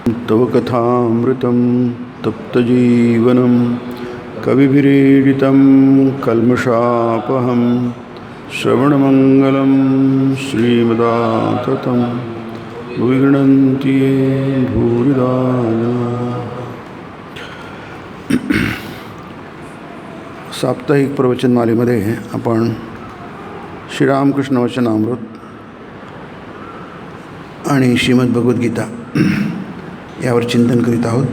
तव कथामृतं तप्तजीवनं कविभिरीडितं कल्मषापहं श्रवणमङ्गलं श्रीमदाततं विगृह्णन्ति ये भूरिदा साप्ताहिक प्रवचनमालेमध्ये आपण श्रीरामकृष्ण वचनामृत आणि श्रीमद्भगवद्गीता यावर चिंतन करीत आहोत.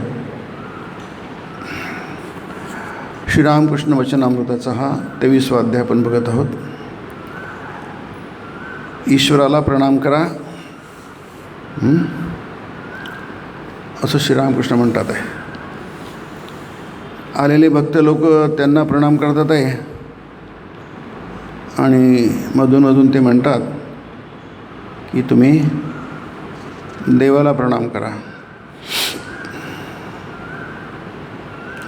श्रीरामकृष्ण वचनामृताचा हा 23वा अध्याय आपण बघत आहोत. ईश्वराला प्रणाम करा असं श्रीरामकृष्ण म्हणतात आहे. आलेले भक्त लोक त्यांना प्रणाम करतात आहे आणि मधून ते म्हणतात की तुम्ही देवाला प्रणाम करा.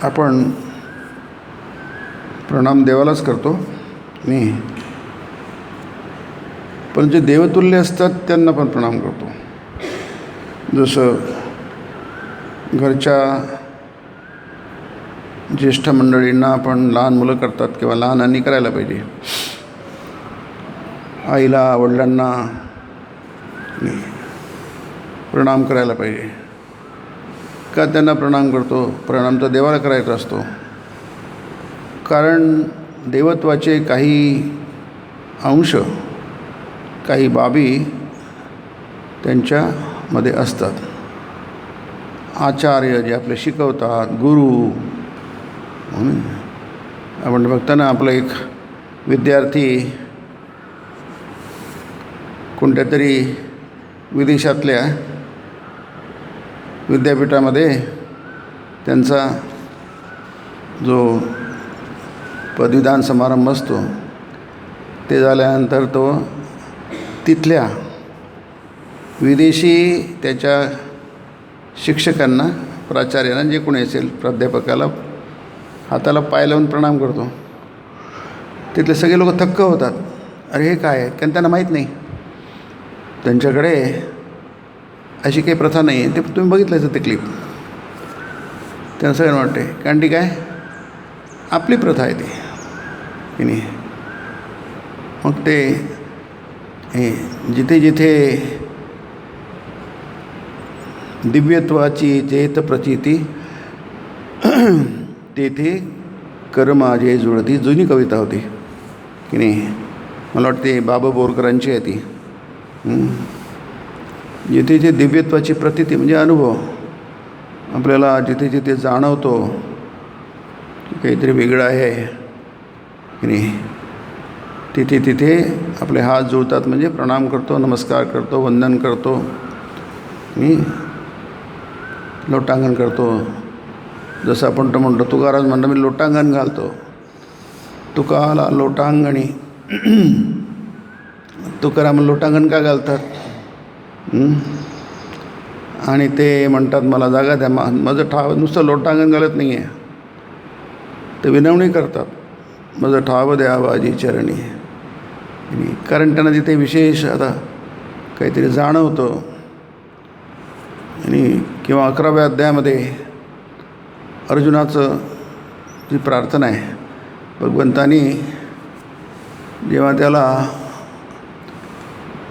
आपण प्रणाम देवालाच करतो मी, पण जे देवतुल्य असतात त्यांना पण प्रणाम करतो. जसं घरच्या ज्येष्ठ मंडळींना आपण लहान मुलं करतात किंवा लहानांनी करायला पाहिजे. आईला वडिलांना प्रणाम करायला पाहिजे. का त्यांना प्रणाम करतो? प्रणाम तर देवाला करायचा असतो, कारण देवत्वाचे काही अंश, काही बाबी त्यांच्यामध्ये असतात. आचार्य जे आपले शिकवतात, गुरु. आपण बघताना आपला एक विद्यार्थी कोणत्या तरी विदेशातल्या विद्यापीठामध्ये त्यांचा जो पदवीदान समारंभ असतो ते झाल्यानंतर तो तिथल्या विदेशी त्याच्या शिक्षकांना, प्राचार्यांना, जे कोणी असेल, प्राध्यापकाला हाताला पाय लावून प्रणाम करतो. तिथले सगळे लोक थक्क होतात. अरे हे काय आहे? कारण त्यांना माहीत नाही, त्यांच्याकडे अशी काही प्रथा नाही आहे. ते तुम्ही बघितलं ते क्लिप, त्यांना सगळ्यांना वाटते कारण ती काय आपली प्रथा आहे ती की नाही. मग ते हे जिथे जिथे दिव्यत्वाची जेत प्रचिती तेथे कर्माजे जुळती, जुनी कविता होती की नाही. मला वाटते बाबा बोरकरांची आहे ती. जिथे जे दिव्यत्वाची प्रतीती म्हणजे अनुभव आपल्याला जिथे जिथे जाणवतो की काहीतरी वेगळं आहे की नाही, तिथे तिथे आपले हात जुळतात. म्हणजे प्रणाम करतो, नमस्कार करतो, वंदन करतो, लोटांगण करतो. जसं आपण तो म्हणतो, तुकाराम म्हणतो मी लोटांगण घालतो. तुकाला लोटांगणी. तुकाराम लोटांगण का घालतात? आणि ते म्हणतात मला जागा द्या. माझं ठाव नुसतं लोटांगण घालत नाही आहे, ते विनवणी करतात. माझं ठाव द्या बाजी चरणी. कारण त्यांना तिथे विशेष आता काहीतरी जाणवतं. आणि किंवा 11व्या अध्यायामध्ये अर्जुनाचं जी प्रार्थना आहे, भगवंतानी जेव्हा त्याला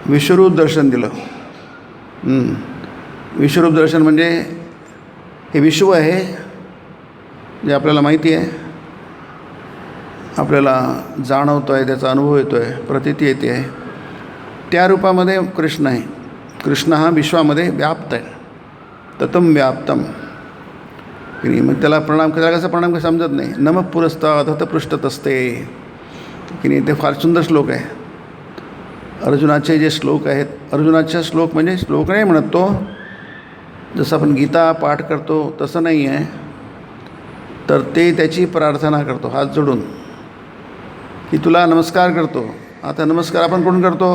विश्वरूप दर्शन दिलं. विश्वरूप दर्शन म्हणजे हे विश्व आहे जे आपल्याला माहिती आहे, आपल्याला जाणवतो आहे, त्याचा अनुभव येतो आहे, प्रतीती येते आहे. त्या रूपामध्ये कृष्ण आहे. कृष्ण हा विश्वामध्ये व्याप्त आहे, ततम व्याप्तम की नाही. मग त्याला प्रणाम करायला कसं प्रणाम कसं समजत नाही. नम पुरस्ताद हतपृष्ठत असते की नाही. ते फार सुंदर श्लोक आहे. अर्जुनाचे जे श्लोक आहेत, अर्जुनाचा श्लोक म्हणजे श्लोक नाही म्हणत तो, जसं आपण गीता पाठ करतो तसं नाही आहे, तर ते त्याची प्रार्थना करतो हात जोडून की तुला नमस्कार करतो. आता नमस्कार आपण कोण करतो?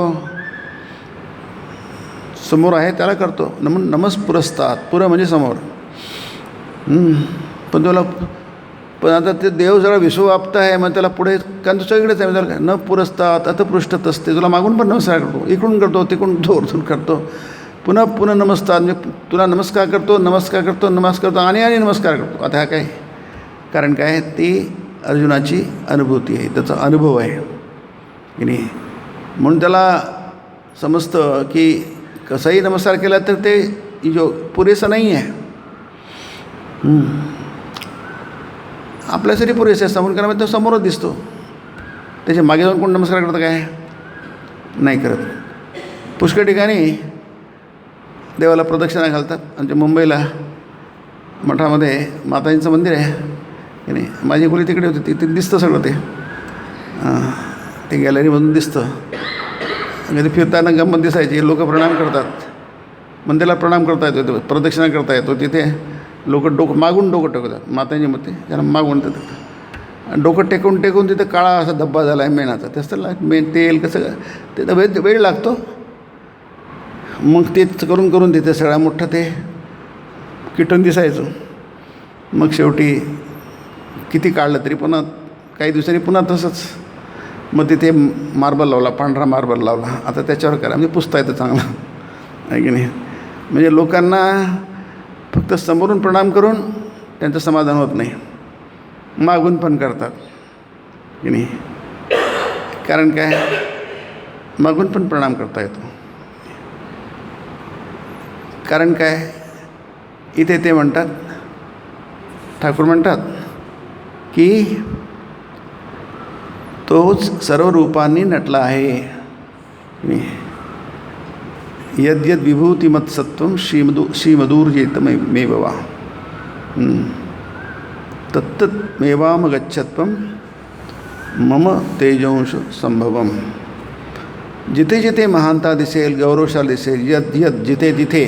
समोर आहे त्याला करतो. नमस्पुरस्ताद, पुरं म्हणजे समोर. पण तुला पण आता ते देव जरा विश्वव्याप्त आहे, मग त्याला पुढे कारण सगळीकडेच आहे. त्याला न पुरस्तात अतपृष्ठत असते. तुला मागून पण नमस्कार करतो, इकडून करतो, तिकडून वरतून करतो, पुन्हा पुन्हा नमस्कार, म्हणजे तुला नमस्कार करतो, नमस्कार करतो, नमस्कार करतो आणि नमस्कार करतो. आता हा काय कारण काय, ती अर्जुनाची अनुभूती आहे, त्याचा अनुभव आहे की नाही. म्हणून त्याला समजतं की कसाही नमस्कार केला तर ते जो पुरेसा नाही आहे. आपल्यासाठी पुरेसे असतं म्हणून कारण तो समोरच दिसतो. त्याच्या मागे जाऊन कोण नमस्कार करतं काय, नाही करत. पुष्कळ ठिकाणी देवाला प्रदक्षिणा घालतात. आमच्या मुंबईला मठामध्ये माताजींचं मंदिर आहे की नाही. माझी खोली तिकडे होती, तिथे दिसतं सगळं ते गॅलरीमधून दिसतं. कधी फिरताना गंमत दिसायची, लोक प्रणाम करतात, मंदिराला प्रणाम करता येतो, प्रदक्षिणा करता येतो. तिथे लोक मागून डोकं टेकवतात. मातांची मते त्याला मागून देतात. डोकं टेकून तिथं काळा असा धब्बा झाला आहे मेणाचा. त्याचं मेन तेल कसं ते वेळ लागतो. मग तेच करून तिथे सगळा मोठा ते किटून दिसायचं. मग शेवटी किती काढलं तरी पुन्हा काही दिवसांनी पुन्हा तसंच. मग तिथे मार्बल लावला, पांढरा मार्बल लावला. आता त्याच्यावर करा म्हणजे पुसता येतं चांगलं आहे की नाही. म्हणजे लोकांना फक्त समोरून प्रणाम करून त्यांचं समाधान होत नाही, मागून पण करतात की नाही. कारण काय, मागून पण प्रणाम करता येतो. कारण काय, इथे ते म्हणतात, ठाकूर म्हणतात की तोच सर्व रूपांनी नटला आहे. यद्यद विभूतिमत्सत्वं श्रीमदूर्जित मे बवा तत्तमेवामगच्छत्वं मम तेजोंश संभवम. जिथे जिथे महानता दिसेल, गौरवशाल दिसेल, यद जिथे तिथे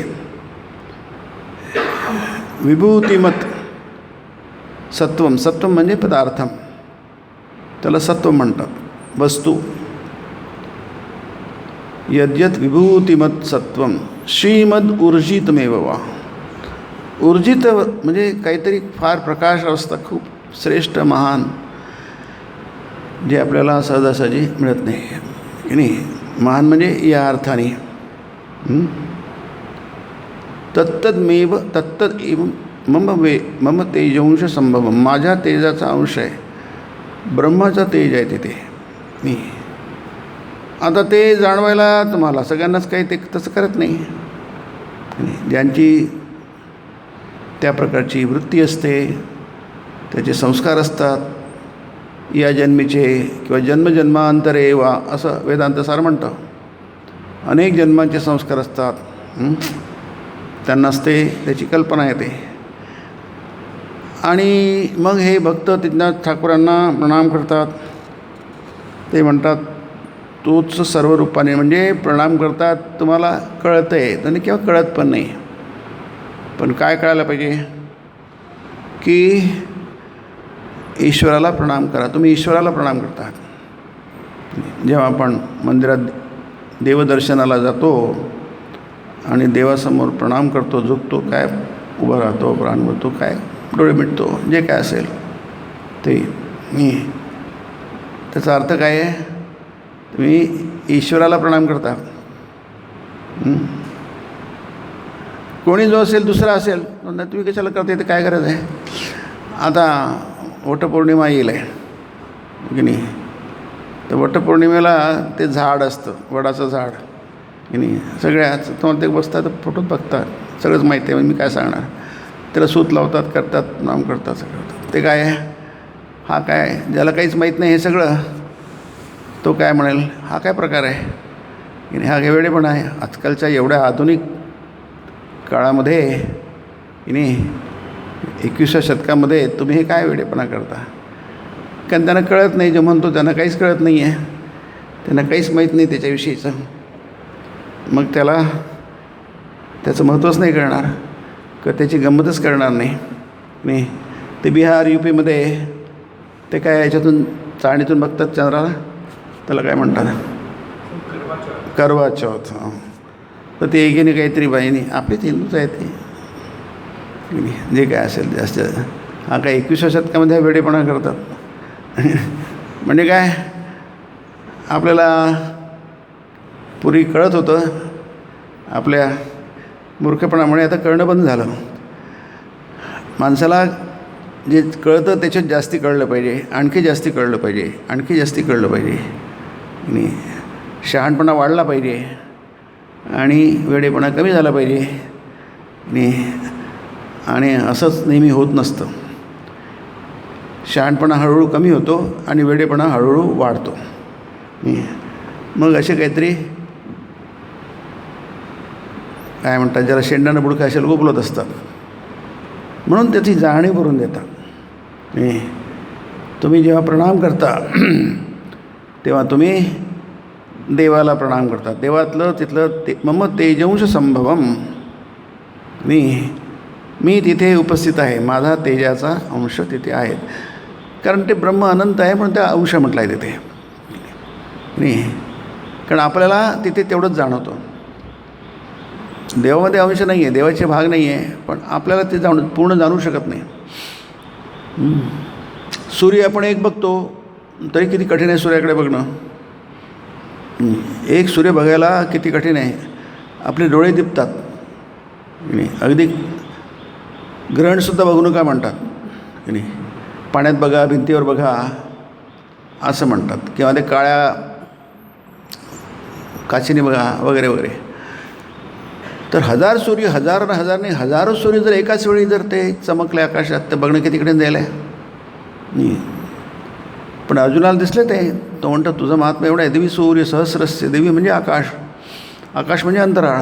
विभूतिमत सत्वम, सत्वम म्हणजे पदार्थम, त्याला सत्व म्हणतात, वस्तू. यद्यत विभूतिमत सत्वम श्रीमद ऊर्जितमेव वा. ऊर्जित म्हणजे काहीतरी फार प्रकाश अवस्था, खूप श्रेष्ठ महान, जे आपल्याला सहजासहजी मिळत नाही की नाही. महान म्हणजे या अर्थाने तत्तमेव तत्तद एव मम तेजोंश संभव. माझ्या तेजाचा अंश आहे, ब्रह्माचा तेज आहे तिथे मी. आता ते जाणवायला तुम्हाला सगळ्यांनाच काही ते तसं करत नाही. ज्यांची त्या प्रकारची वृत्ती असते, त्याचे संस्कार असतात, या जन्मीचे किंवा जन्मजन्मांतरे वा असं वेदांत सार म्हणतं. अनेक जन्मांचे संस्कार असतात, त्यांनाच ते त्याची कल्पना येते. आणि मग हे भक्त तिथनं ठाकूरांना प्रणाम करतात. ते म्हणतात तोच सर्व रूपाने, म्हणजे प्रणाम करतात. तुम्हाला कळतं आहे आणि किंवा कळत पण नाही. पण काय कळायला पाहिजे की ईश्वराला प्रणाम करा. तुम्ही ईश्वराला प्रणाम करतात. जेव्हा आपण मंदिरात देवदर्शनाला जातो आणि देवासमोर प्रणाम करतो, झुकतो, काय उभा राहतो, प्राण भरतो, काय डोळे मिटतो, जे काय असेल ते मी, त्याचा अर्थ काय आहे, तुम्ही ईश्वराला प्रणाम करता. कोणी जो असेल, दुसरा असेल, तुम्ही कशाला करता, ते काय गरज आहे. आता वटपौर्णिमा येईल आहे की नाही. तर वटपौर्णिमेला ते झाड असतं, वडाचं झाड की नाही. सगळ्याच तुम्हाला ते बसतात, फोटोत बघतात, सगळंच माहिती आहे, मी काय सांगणार. त्याला सूत लावतात, करतात, नाम करतात, सगळं. ते काय आहे, हा काय, ज्याला काहीच माहीत नाही हे सगळं, तो काय म्हणेल हा काय प्रकार आहे की नाही. हा वेडेपणा आहे. आजकालच्या एवढ्या आधुनिक काळामध्ये की नाही, 21व्या शतकामध्ये तुम्ही हे काय वेडेपणा करता. कारण त्यांना कळत नाही, जे म्हणतो त्यांना काहीच कळत नाही आहे, त्यांना काहीच माहीत नाही त्याच्याविषयीचं. मग त्याचं महत्त्वच नाही कळणार, किंवा त्याची गंमतच करणार नाही. ते बिहार UPमध्ये ते काय याच्यातून चाळणीतून बघतात चंद्राला, त्याला काय म्हणतात, करवा चौथ. तर ते एकीने काहीतरी बाईने, आपलेच हिंदूच आहे ते, जे काय असेल जास्त. हा काय 21व्या शतकामध्ये वेडेपणा करतात. म्हणजे काय, आपल्याला पूर्वी कळत होतं, आपल्या मूर्खपणामुळे आता कळणं बंद झालं. माणसाला जे कळतं त्याच्यात जास्ती कळलं पाहिजे, आणखी जास्ती कळलं पाहिजे, आणखी जास्ती कळलं पाहिजे. आणि शहाणपणा वाढला पाहिजे आणि वेडेपणा कमी झाला पाहिजे. आणि असंच नेहमी होत नसतं. शहाणपणा हळूहळू कमी होतो आणि वेडेपणा हळूहळू वाढतो. मग असे काहीतरी काय म्हणतात, ज्याला शेंडानं बुडका असे लोक बोलत असतात. म्हणून त्याची जाणीव करून देतात. तुम्ही जेव्हा प्रणाम करता तेव्हा तुम्ही देवाला प्रणाम करता. देवातलं तिथलं मम तेजंश संभवम, मी तिथे उपस्थित आहे, माझा तेजाचा अंश तिथे आहे. कारण ते ब्रह्म अनंत आहे म्हणून त्या अंश म्हटलं आहे तिथे. कारण आपल्याला तिथे तेवढंच जाणवतं. देवामध्ये अंश नाही आहे, देवाचे भाग नाही आहे, पण आपल्याला ते पूर्ण जाणू शकत नाही. सूर्य आपण एक बघतो तरी किती कठीण आहे सूर्याकडे बघणं. एक सूर्य बघायला किती कठीण आहे. आपले डोळे दिपतात. अगदी ग्रहणसुद्धा बघू नका म्हणतात. पाण्यात बघा, भिंतीवर बघा असं म्हणतात, किंवा ते काळ्या काचीने बघा वगैरे वगैरे. तर हजार सूर्य, हजार नाही हजारो सूर्य जर एकाच वेळी जर ते चमकले आकाशात, तर बघणं किती कठीण जायला आहे. पण अर्जुनाला दिसले ते. तो म्हणतो तुझं महात्मा एवढं आहे. देवी सूर्य सहस्रस्य, देवी म्हणजे आकाश, आकाश म्हणजे अंतराळ.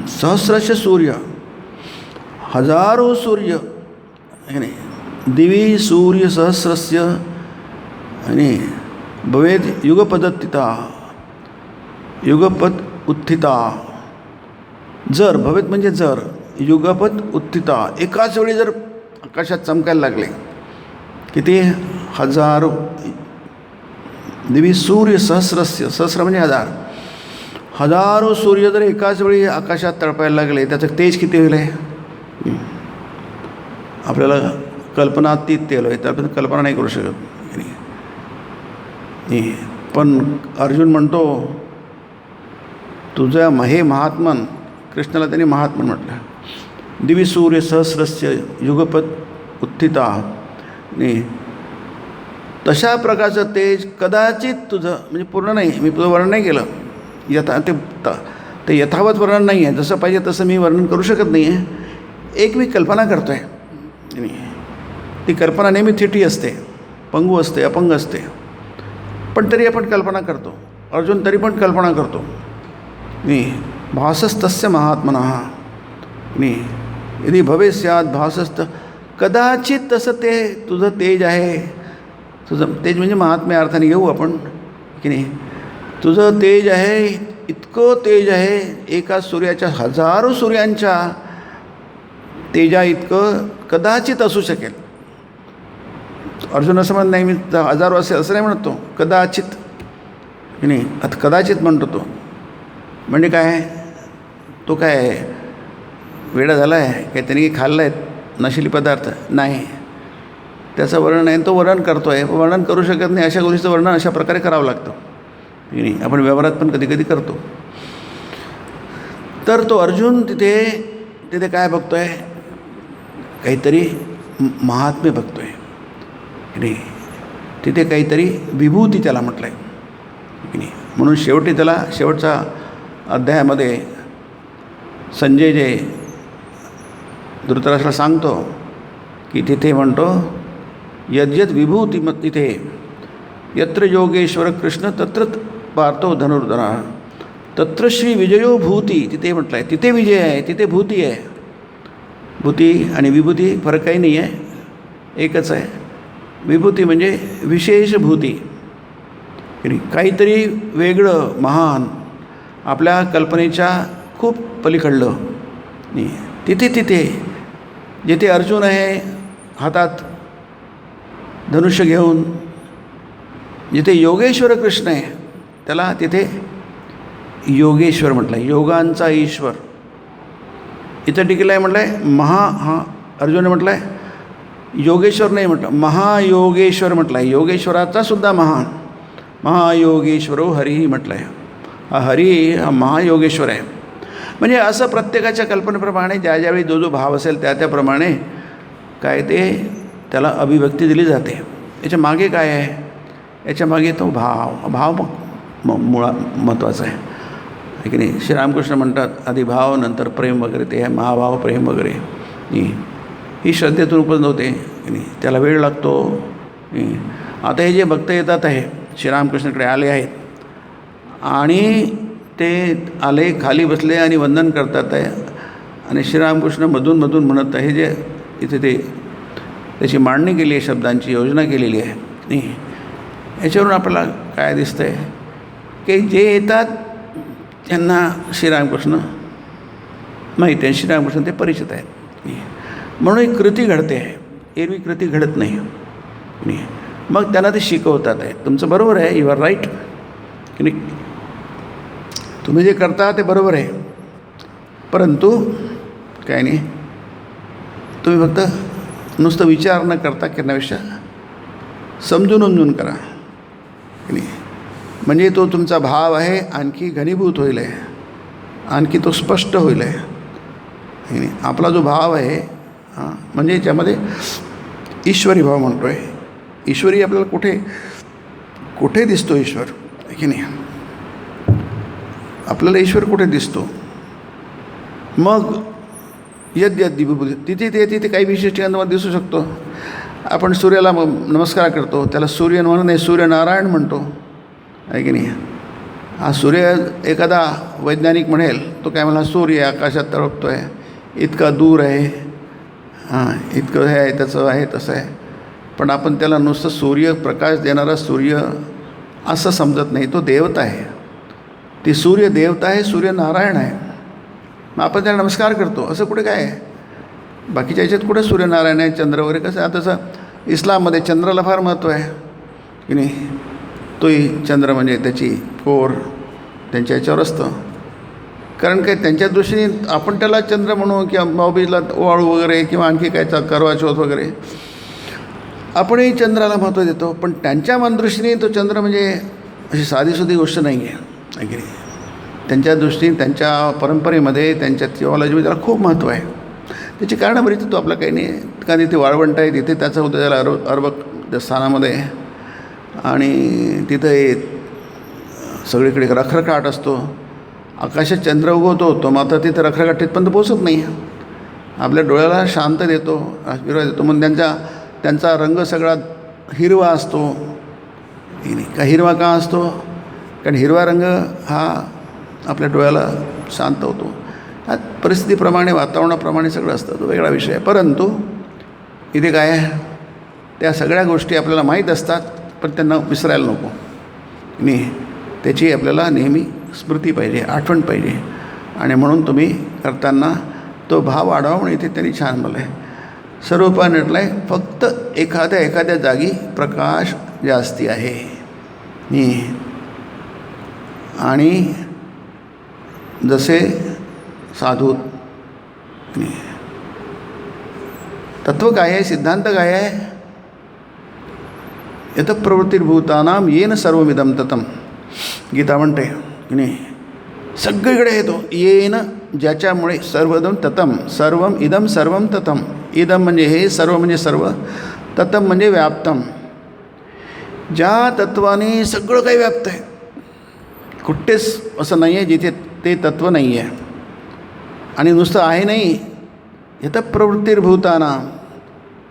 सहस्रस्य सूर्य, हजारो सूर्य हे नाही. दिवी सूर्य सहस्रस्य आणि भवेद युगपदत्थिता, युगपद उत्थिता. जर भवेत म्हणजे जर, युगपद उत्थिता, एकाच वेळी जर आकाशात चमकायला लागले किती, हजारो. दिवी सूर्य सहस्रस्य, सहस्र म्हणजे हजार, हजारो सूर्य जर एकाच वेळी आकाशात तळपायला लागले, त्याचं तेज किती होईल आहे आपल्याला कल्पनातीत तेल आहे. त्याबद्दल कल्पना नाही करू शकत. पण अर्जुन म्हणतो तुझ्या हे महात्मन, कृष्णाला त्यांनी महात्मन म्हटलं. दिवी सूर्य सहस्रस्य युगपद उत्थिता. तशा प्रकारचं तेज कदाचित तुझं, म्हणजे पूर्ण नाही, मी तुझं वर्णन नाही केलं, ते यथावत वर्णन नाही आहे, जसं पाहिजे तसं मी वर्णन करू शकत नाही आहे. एक मी कल्पना करतो आहे. ती कल्पना नेहमी थिटी असते, पंगू असते, अपंग असते, पण तरी आपण कल्पना करतो. अर्जुन तरी पण कल्पना करतो. भासस्तस्य महात्मनः यदि भवे स्यात् भासस्त, कदाचित तसं ते तुझं तेज आहे. तुझं तेज म्हणजे महात्म्या अर्थाने घेऊ आपण की नाही. तुझं तेज आहे, इतकं तेज आहे, एका सूर्याच्या हजारो सूर्यांच्या तेजा इतकं कदाचित असू शकेल. अर्जुन असं म्हणत नाही मी हजारो असेल असं नाही म्हणतो, कदाचित की नाही. आता कदाचित म्हणतो तो म्हणजे काय, तो काय वेडा झाला आहे काय, त्यांनी खाल्लं आहे नशिली पदार्थ नाही, त्याचं वर्णन आहे, तो वर्णन करतो आहे. वर्णन करू शकत नाही अशा गोष्टीचं वर्णन अशा प्रकारे करावं लागतं की नाही. आपण व्यवहारात पण कधी कधी करतो. तर तो अर्जुन तिथे काय बघतो आहे, काहीतरी महात्म्य बघतो आहे की नाही. तिथे काहीतरी विभूती त्याला म्हटलं आहे की नाही. म्हणून शेवटी त्याला शेवटच्या अध्यायामध्ये संजय जे धृतराष्ट्राला सांगतो की तिथे म्हणतो यद्यद विभूती मग तिथे यत्र योगेश्वर कृष्ण तत्र पार्थो धनुर्धरा तत्र श्री विजयो भूती. तिथे म्हटलं आहे तिथे विजय आहे, तिथे भूती आहे. भूती आणि विभूती फरक काही नाही आहे, एकच आहे. विभूती म्हणजे विशेष भूती, काहीतरी वेगळं महान, आपल्या कल्पनेच्या खूप पलीकडलं. तिथे जिथे अर्जुन आहे हातात धनुष्य घेऊन, जिथे योगेश्वर कृष्ण आहे त्याला तिथे योगेश्वर म्हटलं आहे, योगांचा ईश्वर. इथं टिकलं आहे म्हटलं आहे अर्जुन म्हटलं आहे योगेश्वर नाही म्हटलं, महायोगेश्वर म्हटलं आहे. योगेश्वराचा सुद्धा महायोगेश्वरो हरिही म्हटलं आहे. हा हरी हा महायोगेश्वर आहे. म्हणजे असं प्रत्येकाच्या कल्पनेप्रमाणे ज्या ज्यावेळी जो जो भाव असेल त्या त्याप्रमाणे काय ते त्याला अभिव्यक्ती दिली जाते. याच्या मागे काय आहे? याच्या मागे तो भाव मुळात महत्त्वाचा आहे की नाही. श्रीरामकृष्ण म्हणतात आधी भाव नंतर प्रेम वगैरे, ते आहे महाभाव प्रेम वगैरे. ही श्रद्धेतून उपलब्ध होते की नाही, त्याला वेळ लागतो. आता हे जे भक्त येतात आहे श्रीरामकृष्णाकडे आले आहेत आणि ते आले, खाली बसले आणि वंदन करतात आहे आणि श्रीरामकृष्ण मधून म्हणत आहे जे इथे ते त्याची मांडणी केली आहे, शब्दांची योजना केलेली आहे. नाही, याच्यावरून आपल्याला काय दिसतं आहे की जे येतात त्यांना श्रीरामकृष्ण माहिती आहे, श्रीरामकृष्ण ते परिचित आहेत. म्हणून एक कृती घडते आहे, एरवी कृती घडत नाही. मग त्यांना ते शिकवतात आहे. तुमचं बरोबर आहे, यू आर राईट की नाही, तुम्ही जे करता ते बरोबर आहे, परंतु काय नाही, तुम्ही फक्त नुसतं विचार न करता करण्यापेक्षा समजून करा की नाही. म्हणजे तो तुमचा भाव आहे आणखी घनीभूत होईल आहे, आणखी तो स्पष्ट होईल आहे की नाही. आपला जो भाव आहे म्हणजे याच्यामध्ये ईश्वरी भाव म्हणतो आहे. ईश्वरी आपल्याला कुठे दिसतो ईश्वर की नाही. आपल्याला ईश्वर कुठे दिसतो? मग यद्यद्विभूती तिथे काही विशेष ठिकाणामध्ये दिसू शकतो. आपण सूर्याला नमस्कार करतो, त्याला सूर्य म्हणून नाही, सूर्यनारायण म्हणतो आहे की नाही. हा सूर्य एखादा वैज्ञानिक म्हणेल, तो काय म्हणा सूर्य आकाशात तळपतो आहे, इतका दूर आहे, इतकं हे आहे, त्याचं आहे, तसं आहे. पण आपण त्याला नुसतं सूर्य, प्रकाश देणारा सूर्य असं समजत नाही. तो देवता आहे, ती सूर्य देवता आहे, सूर्यनारायण आहे. मग आपण त्याला नमस्कार करतो. असं कुठे काय आहे? बाकीच्या याच्यात कुठे सूर्यनारायण आहे, चंद्र वगैरे कसं. आता तसं इस्लाममध्ये चंद्राला फार महत्त्व आहे की नाही. तोही चंद्र म्हणजे त्याची कोर त्यांच्या याच्यावर असतं. कारण काय त्यांच्या दृष्टीने आपण त्याला चंद्र म्हणू किंवा भाऊबीजला ओवाळू वगैरे किंवा आणखी काय करवा चौथ वगैरे, आपणही चंद्राला महत्त्व देतो. पण त्यांच्या मनदृष्टीने तो चंद्र म्हणजे अशी साधीसुधी गोष्ट नाही आहे की नाही. त्यांच्या दृष्टीने, त्यांच्या परंपरेमध्ये, त्यांच्या थिओलॉजीमध्ये त्याला खूप महत्त्व आहे. त्याची कारणं बरीच, तो आपला काही नाही. का तिथे वाळवंट आहे, तिथे त्याचं होतं त्याला अर्बक स्थानामध्ये, आणि तिथे सगळीकडे रखरखाट असतो. आकाशात चंद्र उगवतो, तो मात्र तिथे रखरखाट तिथपर्यंत पोचत नाही. आपल्या डोळ्याला शांत देतो, विरोध देतो. म्हणून त्यांचा रंग सगळा हिरवा असतो. का हिरवा का असतो? कारण हिरवा रंग हा आपल्या डोळ्याला शांत होतो. हा परिस्थितीप्रमाणे, वातावरणाप्रमाणे सगळं असतं, तो वेगळा विषय आहे. परंतु इथे काय आहे, त्या सगळ्या गोष्टी आपल्याला माहीत असतात, पण त्यांना विसरायला नको. नाही, त्याची आपल्याला नेहमी स्मृती पाहिजे, आठवण पाहिजे. आणि म्हणून तुम्ही करताना तो भाव वाढवा. म्हणून इथे त्यांनी छान म्हणलं आहे, सर्व उपाय नटला आहे, फक्त एखाद्या जागी प्रकाश जास्ती आहे. आणि जसे साधू, तत्व काय आहे, सिद्धांत काय आहे? यत प्रवृत्तिर्भूतानाम येन सर्वमिदं ततम. गीता म्हणते की नाही, सगळीकडे येतो येन, ज्याच्यामुळे सर्वदम ततम, सर्वम इदम सर्वम ततम. इदम म्हणजे हे, सर्व म्हणजे सर्व, ततम म्हणजे व्याप्तम. ज्या तत्वाने सगळं काही व्याप्त आहे, कुठेच असं नाही आहे जिथे ते तत्व नाही आहे. आणि नुसतं आहे नाही, यत प्रवृत्तिर्भूतानाम,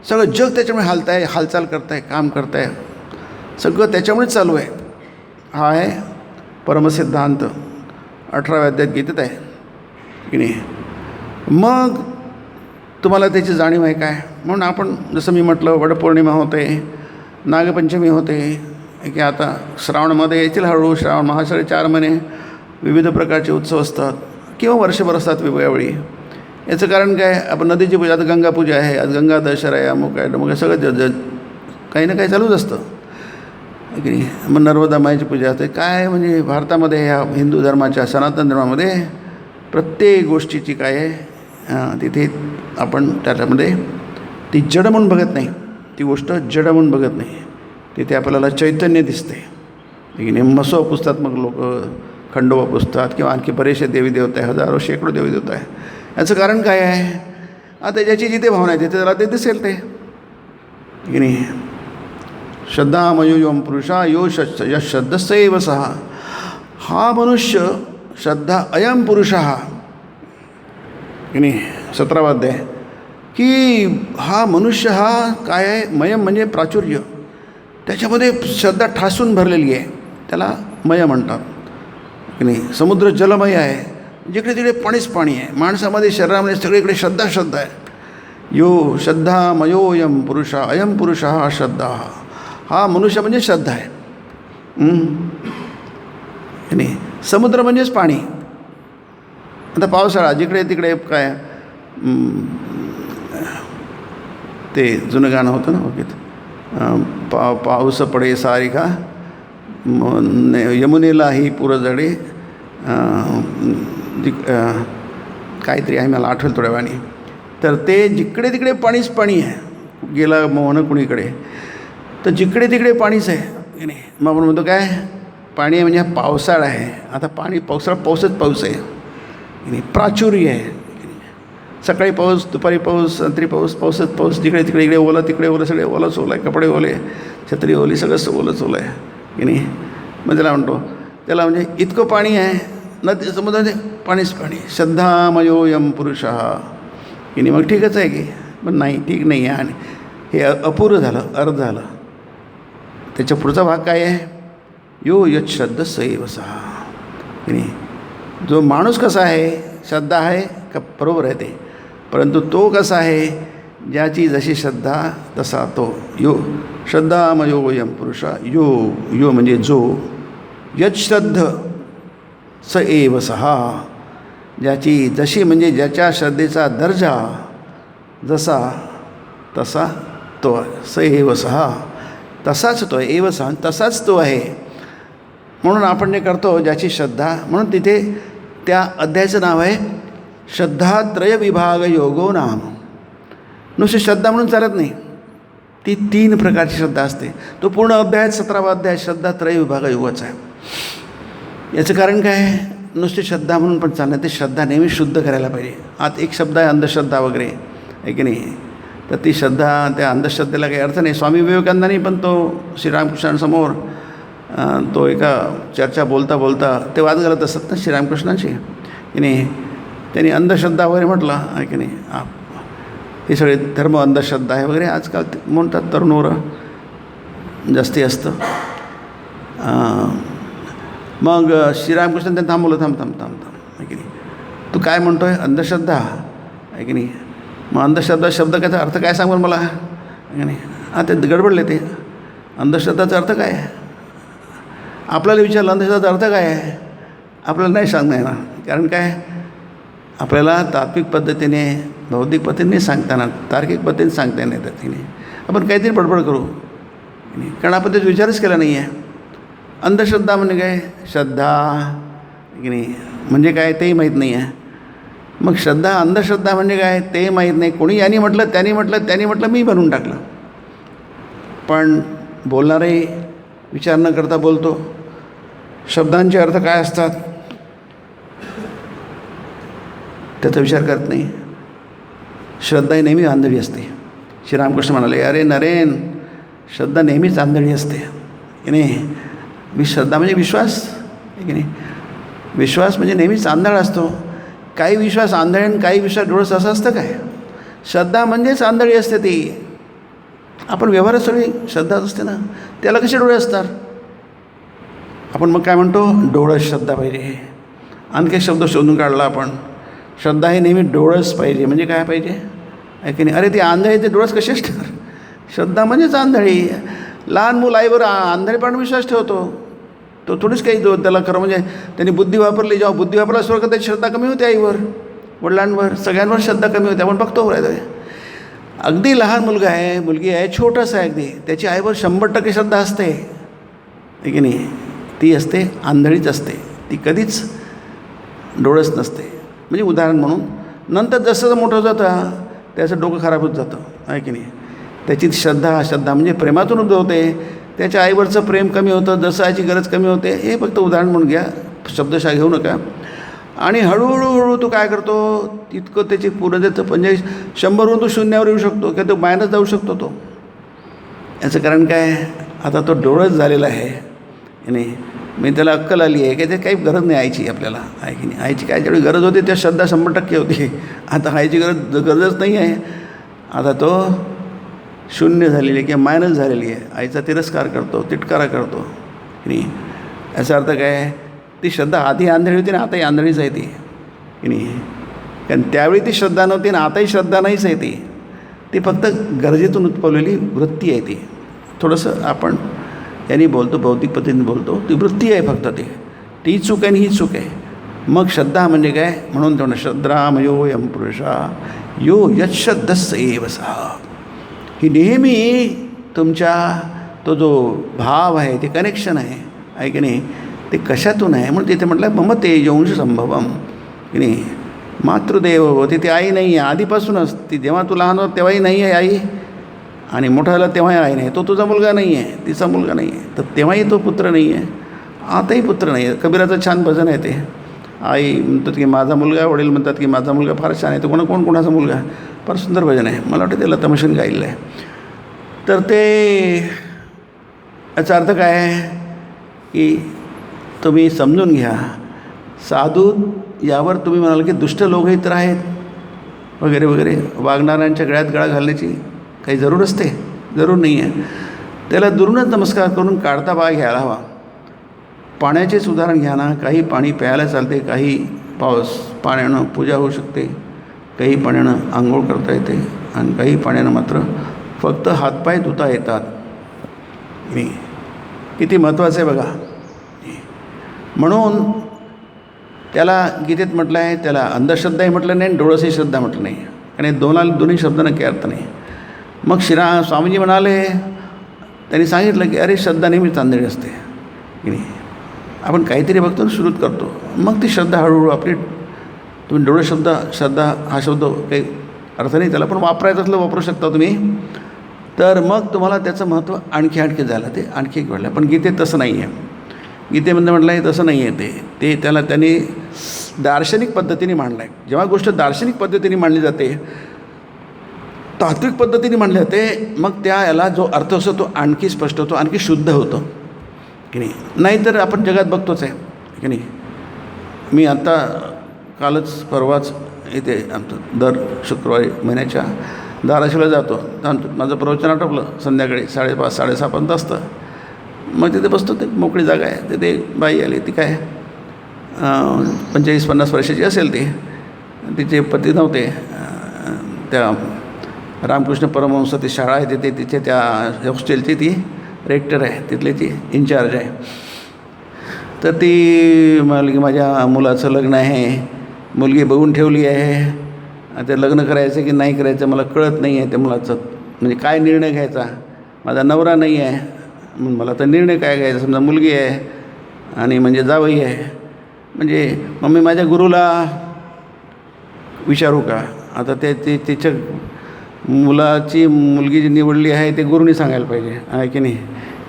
सगळं जग त्याच्यामुळे हालचाल करत आहे, काम करत आहे, सगळं त्याच्यामुळेच चालू आहे. हा आहे परमसिद्धांत 18व्या अध्यायात गीतेत आहे की नाही. मग तुम्हाला त्याची जाणीव आहे काय? म्हणून आपण जसं मी म्हटलं, वटपौर्णिमा होते, नागपंचमी होते, की आता श्रावणामध्ये येतील हळूहळू. श्रावण महासाडे 4 महिने विविध प्रकारचे उत्सव असतात किंवा वर्षभर असतात वेगवेगळ्या. याचं कारण काय? आपण नदीची पूजा, आता गंगा पूजा आहे, आज गंगा दशहरा आहे, अमुक आहे, मग सगळं काही ना काही चालूच असतं की नाही. मग नर्मदा माईची पूजा असते. काय म्हणजे भारतामध्ये, ह्या हिंदू धर्माच्या, सनातन धर्मामध्ये प्रत्येक गोष्टीची काय आहे, तिथे आपण त्याच्यामध्ये ती जड म्हणून बघत नाही, ती गोष्ट जड म्हणून बघत नाही. तिथे आपल्याला चैतन्य दिसते की नाही. मसो पुसतात मग लोक खंडोबा पुजतात किंवा आणखी बरेचसे देवी देवता आहे, हजारो शेकडो देवी देवता आहे. याचं कारण काय आहे? आता ज्याची जिथे भावना आहे तिथे त्याला ते दिसेल ते की नाही. श्रद्धामयो योम पुरुषा यो श्रद्धस्स एव सः. हा मनुष्य श्रद्धा अयम पुरुष की नाही 17वा अध्याय, की हा मनुष्य हा काय आहे? मयम म्हणजे प्राचुर्य, त्याच्यामध्ये श्रद्धा ठासून भरलेली आहे, त्याला मय म्हणतात की नाही. समुद्र जलमय आहे, जिकडे तिकडे पाणीच पाणी आहे. माणसामध्ये शरीरामध्ये सगळीकडे श्रद्धा आहे. यो श्रद्धामयोयम पुरुष अयम पुरुष हा श्रद्धा. हा मनुष्य म्हणजे श्रद्धा आहे. नाही समुद्र म्हणजेच पाणी. आता पावसाळा जिकडे तिकडे काय ते जुनं गाणं होतं ना ओके, पाऊस पडे सारिका यमुनेलाही पूर जडे, काहीतरी आहे मला आठवेल थोड्या वेळाने. तर ते जिकडे तिकडे पाणीच पाणी आहे. गेला मोहन कुणीकडे, तर जिकडे तिकडे पाणीच आहे की नाही. मग आपण म्हणतो काय पाणी आहे म्हणजे हा पावसाळा आहे. आता पावसाळा पाऊसच पाऊस आहे की नाही. प्राचुर्य आहे, सकाळी पाऊस, दुपारी पाऊस, रात्री पाऊसच पाऊस. जिकडे तिकडे इकडे ओलं, तिकडे ओलं, सगळे ओलंच ओलं आहे. कपडे ओले, छत्री ओली, सगळंच ओलंच ओलं आहे की नाही. मग त्याला म्हणतो त्याला म्हणजे इतकं पाणी आहे नदी समुद्रामध्ये पाणीच पाणी. श्रद्धामयोयम पुरुष की नाही. मग ठीकच आहे की, पण नाही ठीक नाही आहे. आणि हे अपूर्व झालं, अर्ध झालं. त्याच्या पुढचा भाग काय आहे? यो यत श्रद्धस्स एव सः की नाही. जो माणूस कसा आहे, श्रद्धा आहे का बरोबर आहे ते, परंतु तो कसा आहे, ज्याची जशी श्रद्धा तसा तो. यो श्रद्धामयोयम पुरुष यो यो म्हणजे जो, यत श्रद्ध स एव सः, ज्याची जशी म्हणजे ज्याच्या श्रद्धेचा दर्जा जसा तसा तो आहे. स एव सः, तसाच तो आहे. एव सः, तसाच तो आहे. म्हणून आपण जे करतो ज्याची श्रद्धा, म्हणून तिथे त्या अध्यायाचं नाव आहे श्रद्धात्रय विभाग योगो नाम. नुसती श्रद्धा म्हणून चालत नाही, ती 3 प्रकारची श्रद्धा असते. तो पूर्ण अध्याय 17वा अध्याय श्रद्धात्रय विभाग योगाचा आहे. याचं कारण काय आहे? नुसती श्रद्धा म्हणून पण चालणं, ते श्रद्धा नेहमी शुद्ध करायला पाहिजे. आत एक शब्द आहे अंधश्रद्धा वगैरे आहे की नाही. तर ती श्रद्धा, त्या अंधश्रद्धेला काही अर्थ नाही. स्वामी विवेकानंदांनी पण तो श्रीरामकृष्णांसमोर तो एका चर्चा बोलता बोलता ते वाद घालत असतात ना श्रीरामकृष्णांशी की नाही. त्यांनी अंधश्रद्धा वगैरे म्हटलं आहे की नाही. हे सगळे धर्म अंधश्रद्धा आहे वगैरे आजकाल म्हणतात तरुणवर जास्ती असतं. मग श्रीरामकृष्ण त्यांनी थांबवलं, थांब आहे की नाही. तू काय म्हणतो आहे? अंधश्रद्धा आहे की नाही. मग अंधश्रद्धा शब्द कायचा अर्थ काय सांग मला आहे की नाही. ते गडबडले ते. अंधश्रद्धाचा अर्थ काय आहे? आपल्याला विचारलं अंधश्रद्धाचा अर्थ काय आहे, आपल्याला नाही सांगता येणार. कारण काय, आपल्याला तात्विक पद्धतीने बौद्धिक पद्धतीने सांगता येणार, तार्किक पद्धतीने सांगता येणार येतात की नाही. आपण काहीतरी बडबड करू की नाही, कारण आपण त्याचा विचारच केला नाही आहे. अंधश्रद्धा म्हणजे काय, श्रद्धा की नाही म्हणजे काय तेही माहीत नाही आहे. मग श्रद्धा अंधश्रद्धा म्हणजे काय ते माहीत नाही. कोणी यांनी म्हटलं, त्यांनी म्हटलं, मी बनवून टाकलं. पण बोलणारे विचार न करता बोलतो. शब्दांचे अर्थ काय असतात त्याचा विचार करत नाही. श्रद्धा ही नेहमी आंधळी असते. श्रीरामकृष्ण म्हणाले, अरे नरेन, श्रद्धा नेहमीच आंधळी असते की नाही. श्रद्धा म्हणजे विश्वास आहे की नाही. विश्वास म्हणजे नेहमीच आंधळा असतो. काही विश्वास आंधळे आणि काही विश्वास डोळस असं असतं काय. श्रद्धा म्हणजेच आंधळी असते ती. आपण व्यवहारात सगळी श्रद्धाच असते ना, त्याला कसे डोळे असतात. आपण मग काय म्हणतो, डोळस श्रद्धा पाहिजे. आणखी एक शब्द शोधून काढला आपण. श्रद्धा हे नेहमी डोळस पाहिजे. म्हणजे काय पाहिजे आहे की नाही. अरे ते आंधळे ते डोळस कसे असणार. श्रद्धा म्हणजेच आंधळी. लहान मूल आईवर आंधळेपण विश्वास ठेवतो. तो थोडीच काही त्याला खरं म्हणजे त्यांनी बुद्धी वापरली. जेव्हा बुद्धी वापरला स्वर्ग त्याची श्रद्धा कमी होते. आईवर, वडिलांवर, सगळ्यांवर श्रद्धा कमी होते. आपण बघतो राहतो. अगदी लहान मुलगा आहे, मुलगी आहे, छोटंसं आहे अगदी, त्याची आईवर 100% श्रद्धा असते आहे की नाही. ती असते आंधळीच असते, ती कधीच डोळस नसते. म्हणजे उदाहरण म्हणून नंतर जसं मोठं जातं त्याचं डोकं खराब होत जातं आहे की नाही. त्याची श्रद्धा म्हणजे प्रेमातून उद्भवते. त्याच्या आईवरचं प्रेम कमी होतं, जसं आईची गरज कमी होते. हे फक्त उदाहरण म्हणून घ्या. शब्दशः घेऊ नका. आणि हळूहळू तो काय करतो, तितकं त्याची पूर्ण देतं. म्हणजे 100वरून तो 0वर येऊ शकतो किंवा तो मायनस जाऊ शकतो तो. याचं कारण काय, आता तो डोळच झालेला आहे नाही. मी त्याला अक्कल आली आहे की ते काही गरज नाही आईची आपल्याला, आहे की नाही. आईची काय जेवढी गरज होती त्या श्रद्धा 100% होती. आता आईची गरजच नाही आहे. आता तो 0 झालेली आहे किंवा मायनस झालेली आहे. आईचा तिरस्कार करतो, तिटकारा करतो की नाही. याचा अर्थ काय, ती श्रद्धा आधी आंधळी होती ना, आताही आंधळीच आहे ती की नाही. कारण त्यावेळी ती श्रद्धा नव्हती ना, आताही श्रद्धा नाहीच आहे ती. ती फक्त गरजेतून उत्पवलेली वृत्ती आहे ती. थोडंसं आपण यांनी बोलतो, भौतिक पद्धतीने बोलतो, ती वृत्ती आहे फक्त ती चूक आहे आणि ही चूक आहे. मग श्रद्धा म्हणजे काय, म्हणून तेवढं श्रद्धामयो यम पुरुषा यो यच्छ्रद्धस्स एव सा. ही नेहमी तुमच्या तो जो भाव आहे, ते कनेक्शन आहे की नाही, ते कशातून आहे. म्हणून तिथे म्हटलं मम तेजोंश संभवम की नाही. मातृदेव होती ती आई नाही आहे आधीपासूनच. ती जेव्हा तू लहान होता तेव्हाही नाही आहे आई, आणि मोठा झाला तेव्हाही आई नाही. तो तुझा मुलगा नाही आहे, तिचा मुलगा नाही आहे. तर तेव्हाही तो पुत्र नाही आहे, आताही पुत्र नाही आहे. कबीराचं छान भजन आहे ते. आई म्हणतात की माझा मुलगा, वडील म्हणतात की माझा मुलगा फार छान आहे. तो कोणाचा मुलगा, फार सुंदर भजन आहे. मला वाटतं ते लता मंगेशकरने गायलेलं आहे. तर ते याचा अर्थ काय आहे की तुम्ही समजून घ्या. साधू यावर तुम्ही म्हणाल की दुष्ट लोकही तर आहेत वगैरे वगैरे, वागणाऱ्यांच्या गळ्यात गळा घालण्याची काही जरूर असते, जरूर नाही आहे. त्याला दुरूनच नमस्कार करून काढता पाय घ्यायला हवा. पाण्याचेच उदाहरण घ्या ना. काही पाणी प्यायला चालते, काही पाण्यानं पूजा होऊ शकते, काही पाण्यानं आंघोळ करता येते, आणि काही पाण्यानं मात्र फक्त हातपाय धुता येतात. किती महत्त्वाचं आहे बघा. म्हणून त्याला गीतेत म्हटलं आहे, त्याला अंधश्रद्धाही म्हटलं नाही, डोळसही श्रद्धा म्हटलं नाही. आणि दोन्ही शब्दांना काही अर्थ नाही. मग स्वामीजी म्हणाले, त्यांनी सांगितलं की अरे श्रद्धा नेहमीच आंधळी असते की नाही. आपण काहीतरी बघतो आणि सुरूच करतो, मग ती श्रद्धा हळूहळू आपली. तुम्ही डोळे श्रद्धा हा शब्द काही अर्थ नाही त्याला, पण वापरायचं असलं वापरू शकता तुम्ही. तर मग तुम्हाला त्याचं महत्त्व आणखी झालं, ते आणखी एक वाढलं. पण गीतेत तसं नाही आहे. गीतेमध्ये म्हटलं आहे तसं नाही आहे. ते त्याला त्यांनी दार्शनिक पद्धतीने मांडलं आहे. जेव्हा गोष्ट दार्शनिक पद्धतीने मांडली जाते, तात्विक पद्धतीने मांडली जाते, मग याला जो अर्थ असतो तो आणखी स्पष्ट होतो, आणखी शुद्ध होतो की नाही. नाहीतर आपण जगात बघतोच आहे की नाही. मी आता कालच परवाच इथे आमचं दर शुक्रवारी महिन्याच्या धाराशिवला जातो. माझं प्रवचन आटोपलं संध्याकाळी 5:30 6:30 असतं. मग तिथे बसतो, ते मोकळी जागा आहे. तिथे बाई आली, ती काय 45-50 वर्षाची असेल ती. तिचे पती नव्हते. त्या रामकृष्ण परमहंस ती शाळा आहे तिथे, तिथे त्या हॉस्टेलची ती रेक्टर आहे, तिथली ती इन्चार्ज आहे. तर ती म्हणाली की माझ्या मुलाचं लग्न आहे, मुलगी बघून ठेवली आहे, ते लग्न करायचं की नाही करायचं मला कळत नाही आहे. त्या मुलाचं म्हणजे काय निर्णय घ्यायचा, माझा नवरा नाही आहे, मला तर निर्णय काय घ्यायचा. समजा मुलगी आहे आणि म्हणजे जावई आहे, म्हणजे मम्मी माझ्या गुरुला विचारू का. आता तिच्या मुलाची मुलगी जी निवडली आहे ते गुरुनी सांगायला पाहिजे, आहे की नाही,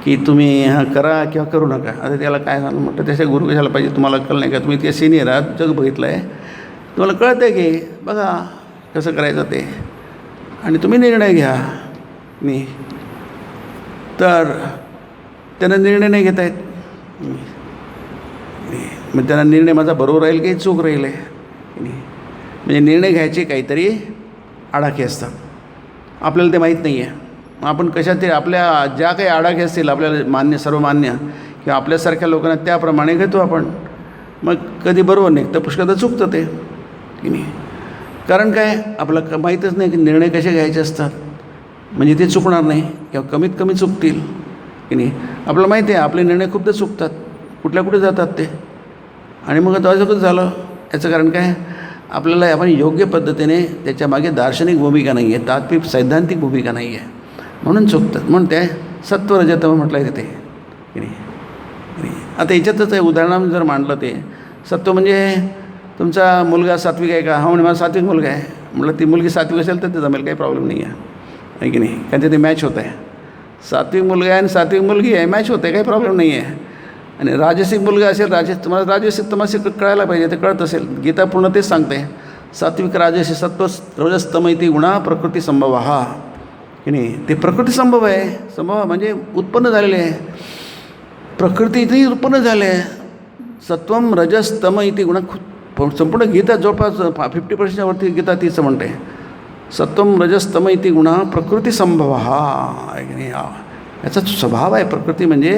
की तुम्ही हा करा किंवा करू नका. आता त्याला काय झालं म्हटलं, त्याच्या गुरु कशाला पाहिजे, तुम्हाला कळलं नाही का, तुम्ही ते सिनियर आहात, जग बघितलं आहे, तुम्हाला कळतं आहे की बघा कसं करायचं ते, आणि तुम्ही निर्णय घ्या. नाही तर त्यांना निर्णय नाही घेता येत. मग त्यांना निर्णय माझा बरोबर राहील की चूक राहील आहे. म्हणजे निर्णय घ्यायचे काहीतरी आडाखे असतात, आपल्याला ते माहीत नाही आहे. आपण कशात ते आपल्या ज्या काही आडाखे असतील आपल्याला सर्वमान्य किंवा आपल्यासारख्या लोकांना त्याप्रमाणे घेतो आपण. मग कधी बरोबर निघतं, पुष्कळदा चुकतं ते की नाही. कारण काय, आपल्याला माहीतच नाही की निर्णय कसे घ्यायचे असतात, म्हणजे ते चुकणार नाही किंवा कमीत कमी चुकतील की नाही. आपल्याला माहिती आहे आपले निर्णय खूपदा चुकतात, कुठे जातात ते. आणि मग आता असं कसं झालं, याचं कारण काय, आपल्याला आपण योग्य पद्धतीने त्याच्यामागे दार्शनिक भूमिका नाही आहे, तात्विक सैद्धांतिक भूमिका नाही आहे, म्हणून चुकतात. म्हणून ते सत्व रजतम म्हटलं आहे तिथे की नाही. आता याच्यातच आहे उदाहरण जर मांडलं, ते सत्व म्हणजे तुमचा मुलगा सात्विक आहे का, हा म्हणजे माझा सात्विक मुलगा आहे. म्हटलं ती मुलगी सात्विक असेल तर ते जमेल, काही प्रॉब्लेम नाही आहे की नाही. कारण ते मॅच होत आहे, सात्विक मुलगा आहे आणि सात्विक मुलगी आहे, मॅच होत आहे, काही प्रॉब्लेम नाही आहे. आणि राजसिक मुलगा असेल तुम्हाला राजसिक तमसिक कळायला पाहिजे, ते कळत असेल. गीता पूर्ण तेच सांगते. सात्विक राजसी सत्व रजस्तम इति गुणा प्रकृती संभव हा की नाही. ते प्रकृती संभव आहे. संभव म्हणजे उत्पन्न झालेले आहे, प्रकृती इथे उत्पन्न झाले आहे. सत्वम रजस्तम इति गुणा. संपूर्ण गीता जवळपास 50% वरती गीता तीच म्हणते. सत्वम रजस्तम इति गुणा प्रकृती संभव हा आहे की नाही. याचा स्वभाव आहे. प्रकृती म्हणजे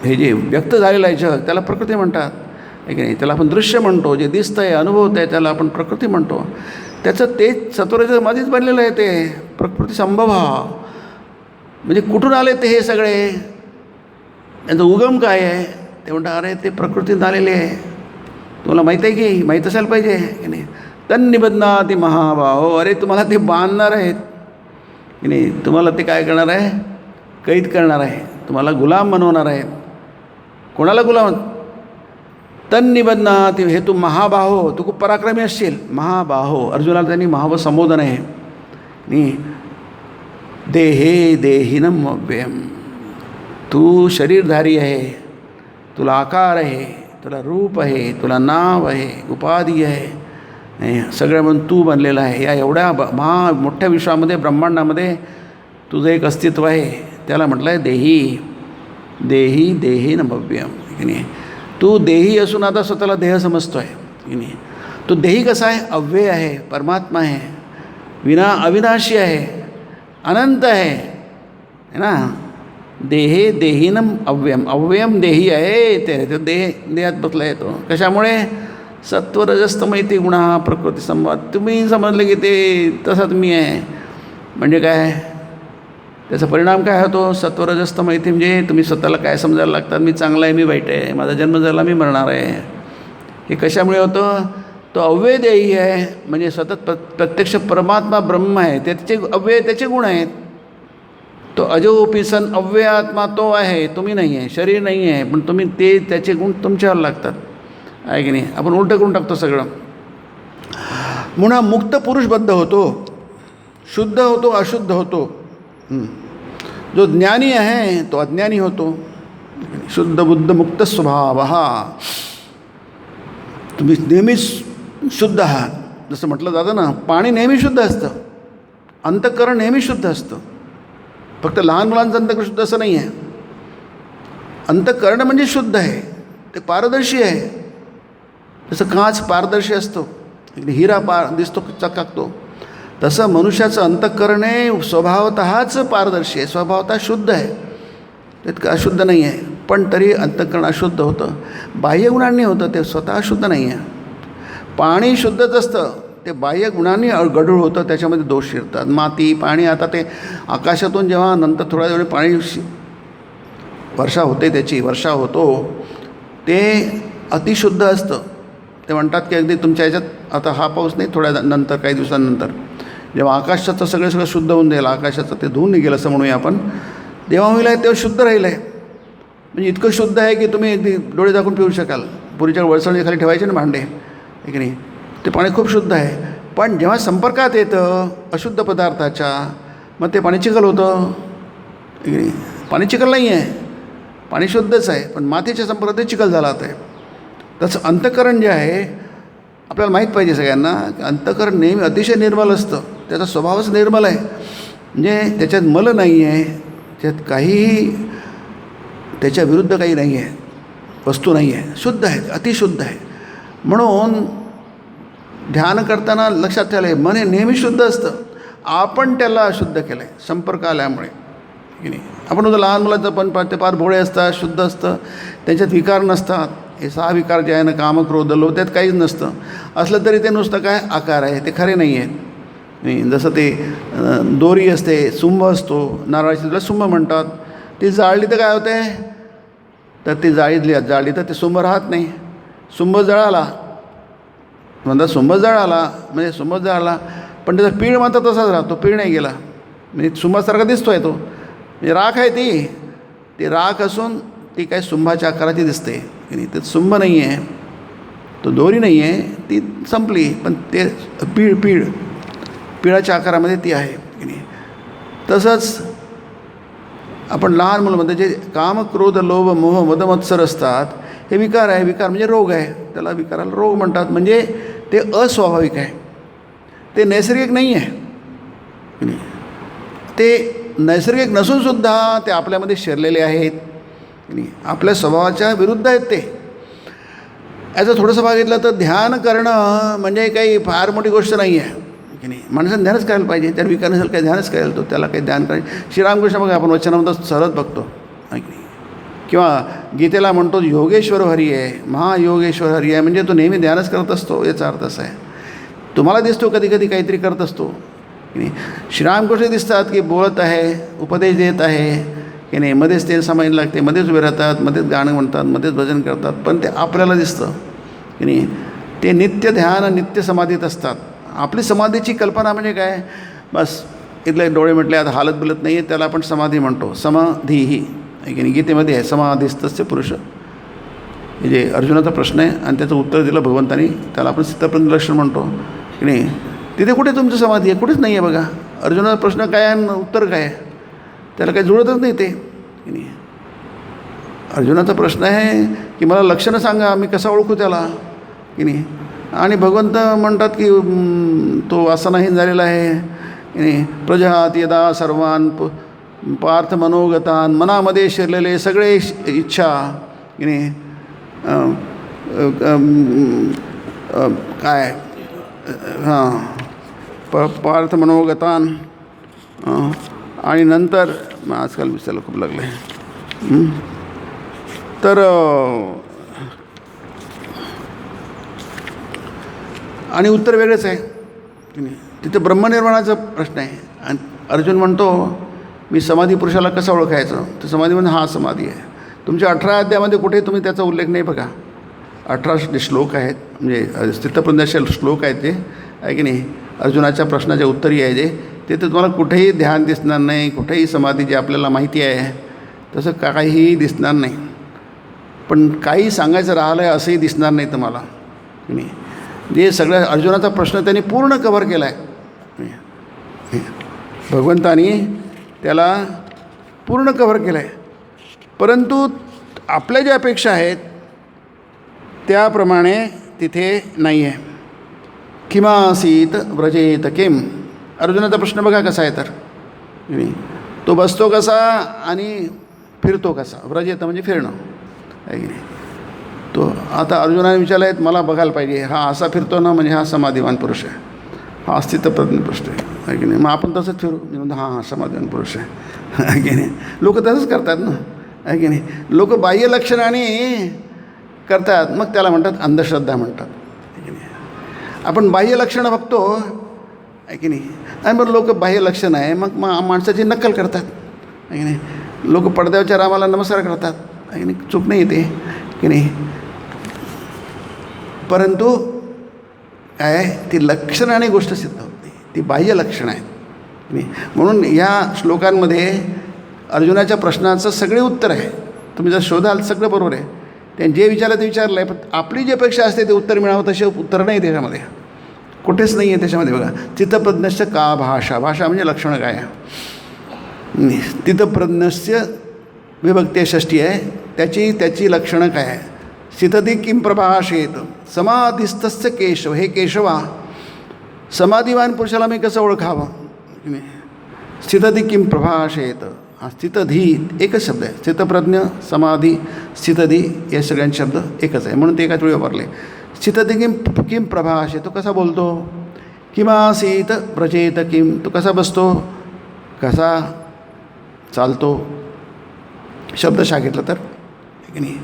हे जे व्यक्त झालेलं आहे जग, त्याला प्रकृती म्हणतात आहे की नाही. त्याला आपण दृश्य म्हणतो, जे दिसतं आहे अनुभवत आहे त्याला आपण प्रकृती म्हणतो. त्याचं तेच सत्वरज मध्येच बनलेलं आहे. ते प्रकृती संभव म्हणजे कुठून आले ते हे सगळे, त्यांचा उगम काय आहे ते म्हणतात. अरे ते प्रकृतीत आलेले आहे. तुम्हाला माहीत आहे की माहीत असायला पाहिजे की नाही. तन्निबध्नाति महाबाहो. अरे तुम्हाला ते बांधणार आहेत की नाही. तुम्हाला ते काय करणार आहे, कैद करणार आहे, तुम्हाला गुलाम बनवणार आहेत. कोणाला गुलाम? तन्निबध्नाति. हे तू महाबाहो, तू खूप पराक्रमी असशील. महाबाहो, अर्जुनाला त्यांनी महाव संबोधन आहे नी. देहे देहिनम अव्ययम. तू शरीरधारी आहे, तुला आकार आहे, तुला रूप आहे, तुला नाव आहे, उपाधी आहे, सगळं म्हणून तू बनलेला आहे. या एवढ्या मोठ्या विश्वामध्ये, ब्रह्मांडामध्ये तुझं एक अस्तित्व आहे. त्याला म्हटलं आहे देही. देही देहिनम अव्ययम की नाही. तू देही असून आता स्वतःला देह समजतो आहे की नाही. तो देही कसा आहे, अव्यय आहे, परमात्मा आहे, अविनाशी आहे, अनंत आहे ना. देहे देहिनम अव्ययम. अव्ययम देही आहे ते देहात बसला आहे तो. कशामुळे? सत्वरजस्तम इति गुणा प्रकृती संवाद. तुम्ही समजले की ते तसा तुम्ही आहे म्हणजे काय, त्याचा परिणाम काय होतो? सत्वरजस्तम इति म्हणजे तुम्ही स्वतःला काय समजायला लागतात, मी चांगला आहे, मी वाईट आहे, माझा जन्म झाला, मी मरणार आहे. हे कशामुळे होतं? तो अव्यय देही आहे म्हणजे सतत प्रत्यक्ष परमात्मा ब्रह्म आहे, त्याचे अव्यय त्याचे गुण आहेत. तो अजोपी सन अव्यय आत्मा तो आहे, तुम्ही नाही आहे, शरीर नाही आहे, पण तुम्ही ते त्याचे गुण तुमच्यावर लागतात आहे की नाही. आपण उलटं करून टाकतो सगळं. म्हणून मुक्त पुरुष बद्ध होतो, शुद्ध होतो, अशुद्ध होतो. जो ज्ञानी आहे तो अज्ञानी होतो. शुद्ध बुद्ध मुक्त स्वभाव हा. तुम्ही नेहमीच शुद्ध आहात. जसं म्हटलं जातं ना, पाणी नेहमी शुद्ध असतं, अंतःकरण नेहमी शुद्ध असतं. फक्त लहान मुलांचं अंतःकरण शुद्ध असं नाही आहे. अंतःकरण म्हणजे शुद्ध आहे, ते पारदर्शी आहे. जसं काच पारदर्शी असतो, हिरा दिसतो चकाकतो, तसं मनुष्याचं अंतःकरण आहे स्वभावतःच पारदर्शी आहे, स्वभावतः शुद्ध आहे. तितकं अशुद्ध नाही आहे, पण तरी अंतःकरण अशुद्ध होतं. बाह्य गुणांनी होतं, ते स्वतः शुद्ध नाही आहे. पाणी शुद्धच असतं, ते बाह्य गुणांनी गढूळ होतं, त्याच्यामध्ये दोष शिरतात. माती पाणी, आता ते आकाशातून जेव्हा नंतर थोड्या वेळ पाणी वर्षा होते, त्याची वर्षा होतो, ते अतिशुद्ध असतं. ते म्हणतात की अगदी तुमच्या ह्याच्यात आता हा पाऊस नाही, थोड्या नंतर काही दिवसांनंतर जेव्हा आकाशाचं सगळं शुद्ध होऊन जाईल, आकाशाचं ते धुवून निघेल असं म्हणूया आपण, तेव्हा होईल आहे तेव्हा शुद्ध राहील आहे. म्हणजे इतकं शुद्ध आहे की तुम्ही अगदी डोळे झाकून पिऊ शकाल. पूर्वीच्या वळसणी खाली ठेवायचे ना भांडे, आहे की नाही, ते पाणी खूप शुद्ध आहे. पण जेव्हा संपर्कात येतं अशुद्ध पदार्थाच्या, मग ते पाणी चिखल होतं, आहे की नाही. पाणी चिखल नाही आहे, पाणी शुद्धच आहे, पण मातीच्या संपर्कात ते चिखल झाला आहे. तसं अंतःकरण जे आहे, आपल्याला माहीत पाहिजे सगळ्यांना, अंतःकरण नेहमी अतिशय निर्मल असतं. त्याचा स्वभावच निर्मल आहे, म्हणजे त्याच्यात मल नाही आहे, त्यात काहीही त्याच्या विरुद्ध काही नाही आहे, वस्तू नाही आहे, शुद्ध आहे, अतिशुद्ध आहे. म्हणून ध्यान करताना लक्षात ठेवायला, मन हे नेहमी शुद्ध असतं, आपण त्याला अशुद्ध केलं आहे संपर्क आल्यामुळे की नाही. आपण होतं लहान मुलाचं पण ते फार भोळे असतात, शुद्ध असतं, त्यांच्यात विकार नसतात. हे 6 विकार जे आहे ना, काम क्रोध लोभ, त्यात काहीच नसतं. असलं तरी ते नुसतं काय आकार आहे, ते खरे नाही आहेत. नाही, जसं ते दोरी असते, सुंभ असतो, नारळाची त्याला सुंभ म्हणतात. ती जाळली तर काय होते, तर ती जाळली तर ते सुंभ राहत नाही. सुंभ जळाला म्हणतात, सुंभ जळाला म्हणजे सुंभ जळाला, पण त्याचा पीळ मात्र तसाच राहतो, पीळ नाही गेला. म्हणजे सुंभासारखा दिसतो आहे तो, म्हणजे राख आहे ती राख असून ती काय सुंभाच्या आकाराची दिसते की नाही. ते सुंभ नाही आहे, तो दोरी नाही आहे, ती संपली, पण ते पिळाच्या आकारामध्ये ती आहे की नाही. तसंच आपण लहान मुलं म्हणतो जे काम, क्रोध, लोभ, मोह, मद, मत्सर असतात, हे विकार आहे. विकार म्हणजे रोग आहे. त्याला विकाराला रोग म्हणतात. म्हणजे ते अस्वाभाविक आहे, ते नैसर्गिक नाही आहे. ते नैसर्गिक नसूनसुद्धा ते आपल्यामध्ये शिरलेले आहेत, आपल्या स्वभावाच्या विरुद्ध आहेत ते. याचं थोडंसं बघितलं तर ध्यान करणं म्हणजे काही फार मोठी गोष्ट नाही आहे की नाही. माणसानं ध्यानच करायला पाहिजे. त्याला विकार नसेल काही ध्यानच करायला, तो त्याला काही ध्यान करायचं. श्रीरामकृष्ण बघा, आपण वचनामध्ये सरळ बघतो की नाही, किंवा गीतेला म्हणतो योगेश्वर हरी आहे, महायोगेश्वर हरी आहे. म्हणजे तो नेहमी ध्यानच करत असतो, याचा अर्थ असा आहे. तुम्हाला दिसतो कधी कधी काहीतरी करत असतो की नाही. श्रीरामकृष्ण दिसतात की बोलत आहे, उपदेश देत आहे की नाही, मध्येच ते समायला लागते, मध्येच उभे राहतात, मध्येच गाणं म्हणतात, मध्येच भजन करतात, पण ते आपल्याला दिसतं की नाही. ते नित्य ध्यान, नित्य समाधीत असतात. आपली समाधीची कल्पना म्हणजे काय, बस इथले डोळे म्हटले आता हालत बिलत नाही आहे, त्याला आपण समाधी म्हणतो. समाधी ही आहे की नाही, गीतेमध्ये आहे समाधिस्तस्य पुरुष. हे जे अर्जुनाचा प्रश्न आहे आणि त्याचं उत्तर दिलं भगवंतानी, त्याला आपण स्थितप्रज्ञ लक्षण म्हणतो की नाही. तिथे कुठे तुमचं समाधी आहे, कुठेच नाही आहे बघा. अर्जुनाचा प्रश्न काय आणि उत्तर काय आहे, त्याला काही जुळतच नाही ते की नाही. अर्जुनाचा प्रश्न आहे की मला लक्षणं सांगा, मी कसा ओळखू त्याला की नाही. आणि भगवंत म्हणतात की तो वासनाहीन झालेला आहे की नाही. प्रजहात यदा सर्वान पार्थ मनोगतान, मनामध्ये शिरलेले सगळे इच्छा की नाही, काय पार्थ मनोगतान. आणि नंतर आजकाल विसरायला खूप लागलं आहे. तर आणि उत्तर वेगळंच आहे की नाही. तिथं ब्रह्मनिर्वाणाचा प्रश्न आहे आणि अर्जुन म्हणतो मी समाधी पुरुषाला कसं ओळखायचं, तर समाधी म्हणजे हा समाधी आहे. तुमच्या 18 अध्यायामध्ये कुठे तुम्ही त्याचा उल्लेख नाही बघा. 18 श्लोक आहेत, म्हणजे स्थितप्रज्ञाचे श्लोक आहेत ते आहे की नाही. अर्जुनाच्या प्रश्नाचे उत्तरी आहे जे, ते तर तुम्हाला कुठेही ध्यान दिसणार नाही, कुठेही समाधी जी आपल्याला माहिती आहे तसं काहीही दिसणार नाही. पण काही सांगायचं राहिलं आहे असंही दिसणार नाही तुम्हाला की नाही. जे सगळ्या अर्जुनाचा प्रश्न त्यांनी पूर्ण कव्हर केला आहे, भगवंतानी त्याला पूर्ण कव्हर केलं आहे. परंतु आपल्या ज्या अपेक्षा आहेत त्याप्रमाणे तिथे नाही आहे. किमासीत व्रजेत किम, अर्जुनाचा प्रश्न बघा कसा आहे तर, तो बसतो कसा आणि फिरतो कसा. व्रजेत म्हणजे फिरणं आहे की नाही. तो आता अर्जुनाने विचारलं आहे मला बघायला पाहिजे, हा असा फिरतो ना म्हणजे हा समाधिवान पुरुष आहे, हा अस्तित्वप्रज्ञ पुरुष आहे की नाही. मग आपण तसंच फिरू म्हणजे हां समाधिवान पुरुष आहे की नाही. लोक तसंच करतात ना आहे की नाही. लोक बाह्य लक्षणाने करतात, मग त्याला म्हणतात अंधश्रद्धा म्हणतात आहे की नाही. आपण बाह्य लक्षणं बघतो आहे की नाही, आणि मग लोक बाह्य लक्षण आहे मग माणसाची नक्कल करतात आहे की नाही. लोक पडद्यावरच्या रामाला नमस्कार करतात आहे की नाही, चूक नाही येते की नाही. परंतु काय ती लक्षणाने गोष्ट सिद्ध होत नाही, ती बाह्य लक्षणं आहेत की नाही. म्हणून या श्लोकांमध्ये अर्जुनाच्या प्रश्नाचं सगळे उत्तर आहे. तुम्ही जर शोधाल सगळं बरोबर आहे. त्यांनी जे विचारलं ते विचारलं आहे, पण आपली जी अपेक्षा असते ते उत्तर मिळावं तसे उत्तर नाही त्याच्यामध्ये, कुठेच नाही आहे त्याच्यामध्ये. बघा चित्तप्रज्ञस्य का भाषा, भाषा म्हणजे लक्षणं काय आहे. चित्तप्रज्ञस्य विभक्ती षष्ठी आहे, त्याची लक्षणं काय आहे. स्थितधी किं प्रभाषेत समाधिस्थस्य केशव, हे केशवा समाधिवान पुरुषाला मी कसं ओळखावं. स्थितधी किं प्रभाषेत, हा स्थितधी एकच शब्द आहे. स्थितप्रज्ञ, समाधी, स्थितधी या सगळ्यांचे शब्द एकच आहे, म्हणून ते एकाच वेळी वापरले. स्थितधी किं प्रभाषेत, तो कसा बोलतो. किमासीत व्रजेत किं, तो कसा बसतो, कसा चालतो. शब्दशः घेतलं तर की नाही.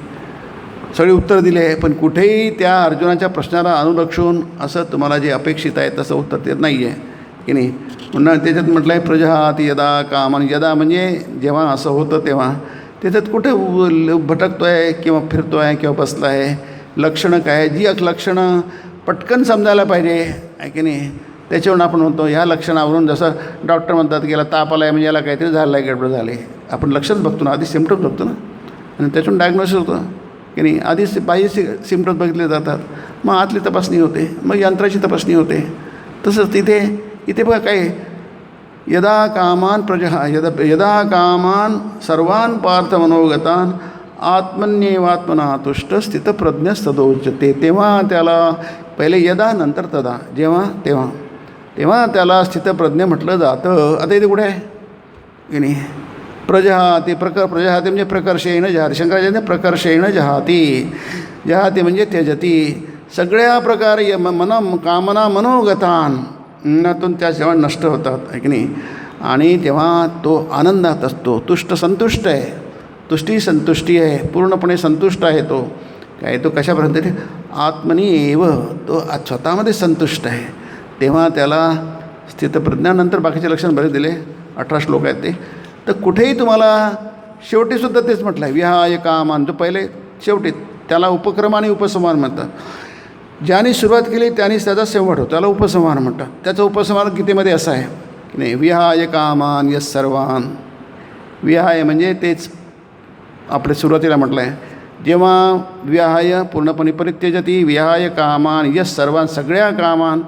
सगळे उत्तर दिले आहे, पण कुठेही त्या अर्जुनाच्या प्रश्नाला अनुलक्षून असं तुम्हाला जे अपेक्षित आहे तसं उत्तर देत नाही आहे की नाही. पुन्हा त्याच्यात म्हटलं आहे प्रजहात यदा काम, आणि यदा म्हणजे जेव्हा असं होतं तेव्हा. त्याच्यात कुठे भटकतो आहे किंवा फिरतो आहे किंवा बसला आहे. लक्षणं काय, जी लक्षणं पटकन समजायला पाहिजे आहे की नाही, त्याच्यावरून आपण म्हणतो ह्या लक्षणावरून. जसं डॉक्टर म्हणतात की याला ताप आला आहे म्हणजे याला काहीतरी झालं आहे, गडबड झाली. आपण लक्षणच बघतो ना, आधी सिम्पटम्स बघतो ना, आणि त्याच्यावरून डायग्नोसिस होतं की नाही. आधी बाह्य सिम्पटम्स बघितले जातात, मग आतली तपासणी होते, मग यंत्राची तपासणी होते. तसंच इथे बघा काय यदा कामान यदा कामान सर्वान पार्थ मनोगतान आत्मन्येवात्मना तुष्ट स्थितप्रज्ञस्तदोच्यते. तेव्हा त्याला पहिले यदा नंतर तदा, जेव्हा तेव्हा त्याला स्थितप्रज्ञ म्हटलं जातं. आता इथे कुठे आहे की नाही? प्रजहाती प्रजहाती म्हणजे प्रकर्षेण जहाती. शंकराचार्य प्रकर्षेण जहाती म्हणजे त्यजती. सगळ्या प्रकारे कामना मनोगतान मनातून त्या जेव्हा नष्ट होतात आहे की नाही, आणि तेव्हा तो आनंदात असतो. संतुष्ट आहे, तुष्टी संतुष्टी आहे, पूर्णपणे संतुष्ट आहे तो. काय तो कशापर्यंत? आत्मनी एव, तो स्वतःमध्ये संतुष्ट आहे. तेव्हा त्याला स्थितप्रज्ञानंतर बाकीचे लक्षण बरेच दिले, 18 श्लोक आहेत ते. तर कुठेही तुम्हाला शेवटीसुद्धा तेच म्हटलं आहे, विहाय कामान. जो पहिले शेवटी त्याला उपक्रम आणि उपसंहार म्हणतात. ज्याने सुरुवात केली त्यानेच त्याचा शेवट होतो, त्याला उपसंहार म्हणतात. त्याचा उपसंहार गीतेमध्ये असा आहे की नाही, विहाय कामान यस सर्वान. विहाय म्हणजे तेच आपल्या सुरुवातीला म्हटलं आहे, जेव्हा विहाय पूर्णपणे परित्यजती, विहाय कामान यस सर्वान, सगळ्या कामान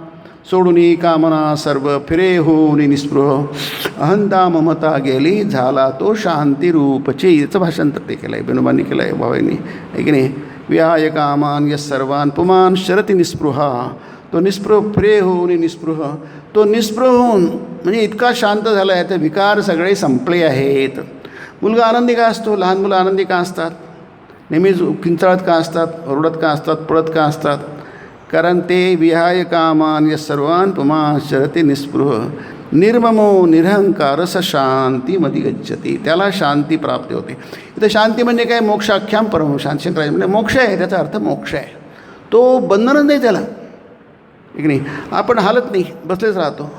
सोडून कामना सर्व फिरे होऊन निस्पृह, अहंता ममता गेली झाला तो शांतिरूपची. याचं भाषांतर ते केलं आहे, बेनुबांनी केलं आहे, भावांनी आहे की नाही. विहाय कामान यस सर्वान पुमान शरती निस्पृहा, तो निस्पृह फिरे होऊन निस्पृह, तो निस्पृह होऊन म्हणजे इतका शांत झाला आहे, तर विकार सगळे संपले आहेत. मुलगा आनंदी का असतो? लहान मुलं आनंदी का असतात? नेहमीच किंचाळत का असतात? ओरडत का असतात? पळत का असतात? कारण ते विहाय कामान यस सर्वान पुमान शरती निस्पृह निर्ममो निरहंकार स शांतीमधी गच्छती. त्याला शांती प्राप्त होते. इथं शांती म्हणजे काय? मोक्षाख्याम परम शांती. शंकराचार्य म्हणजे मोक्ष आहे, त्याचा अर्थ मोक्ष आहे. तो बंधनच नाही त्याला, ठीक नाही. आपण हालत नाही, बसलेच राहतो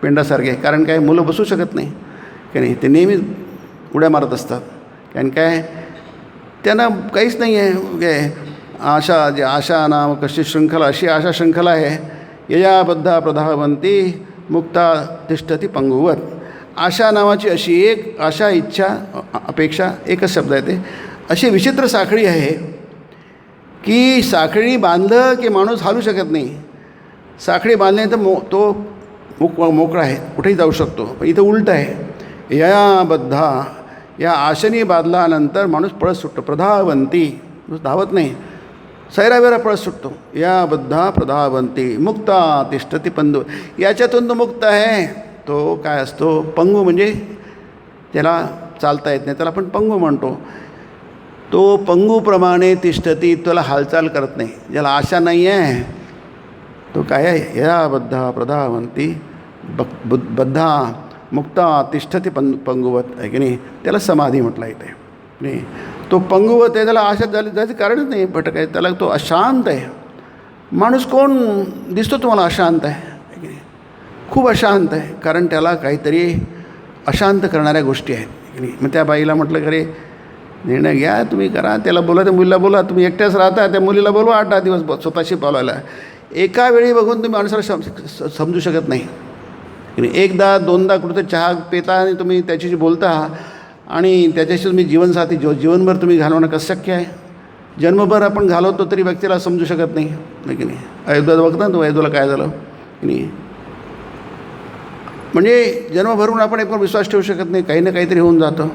पेंडासारखे. कारण काय? मुलं बसू शकत नाही की नाही, ते नेहमी उड्या मारत असतात. कारण काय? त्यांना काहीच नाही आहे. काय आशा, जे आशा नाम कशी शृंखला, अशी आशा शृंखला आहे. ययाबद्धा प्रधावंती मुक्ता तिष्ठती पंगुवत. आशा नावाची अशी एक आशा, इच्छा, अपेक्षा एकच शब्द आहे ते, अशी विचित्र साखळी आहे की साखळी बांधलं की माणूस हालू शकत नाही. साखळी बांधली तर तो मोकळा आहे, कुठेही जाऊ शकतो. पण इथं उलटं आहे. ययाबद्धा, या आशेने बांधल्यानंतर माणूस पळत सुटतो. प्रधावंती, धावत नाही, सैरावेरा पळत सुटतो. या बद्धा प्रधावंती मुक्ता तिष्ठती पंगू. याच्यातून तो मुक्त आहे. तो काय असतो? पंगू म्हणजे त्याला चालता येत नाही, त्याला आपण पंगू म्हणतो. तो पंगूप्रमाणे तिष्ठती, त्याला हालचाल करत नाही. ज्याला आशा नाही आहे तो काय आहे? या बद्धा प्रधावंती बद्धा मुक्ता तिष्ठती पंगुवत आहे की नाही. त्याला समाधी म्हटलं इथे नाही. तो पंगुवत आहे, त्याला आशा जायचं कारणच नाही भटक आहे. त्याला तो अशांत आहे. माणूस कोण दिसतो तुम्हाला अशांत आहे की नाही? खूप अशांत आहे, कारण त्याला काहीतरी अशांत करणाऱ्या गोष्टी आहेत की नाही. मग त्या बाईला म्हटलं, खरे निर्णय घ्या, तुम्ही करा. त्याला बोला, त्या मुलीला बोला, तुम्ही एकट्याच राहता, त्या मुलीला बोलवा 8-10 दिवस स्वतःशी बोलायला. एका वेळी बघून तुम्ही माणसाला समजू शकत नाही की नाही. एकदा दोनदा कुठं चहा पिता आणि तुम्ही त्याच्याशी बोलता आणि त्याच्याशी तुम्ही जीवनसाथी जीवनभर तुम्ही घालवणं कसं शक्य आहे? जन्मभर आपण घालवतो तरी व्यक्तीला समजू शकत नाही की नाही. अयोध्यात बघता ना, तो अयोध्याला काय झालं की नाही. म्हणजे जन्मभरून आपण एक विश्वास ठेवू शकत नाही, काही ना काहीतरी होऊन जातं.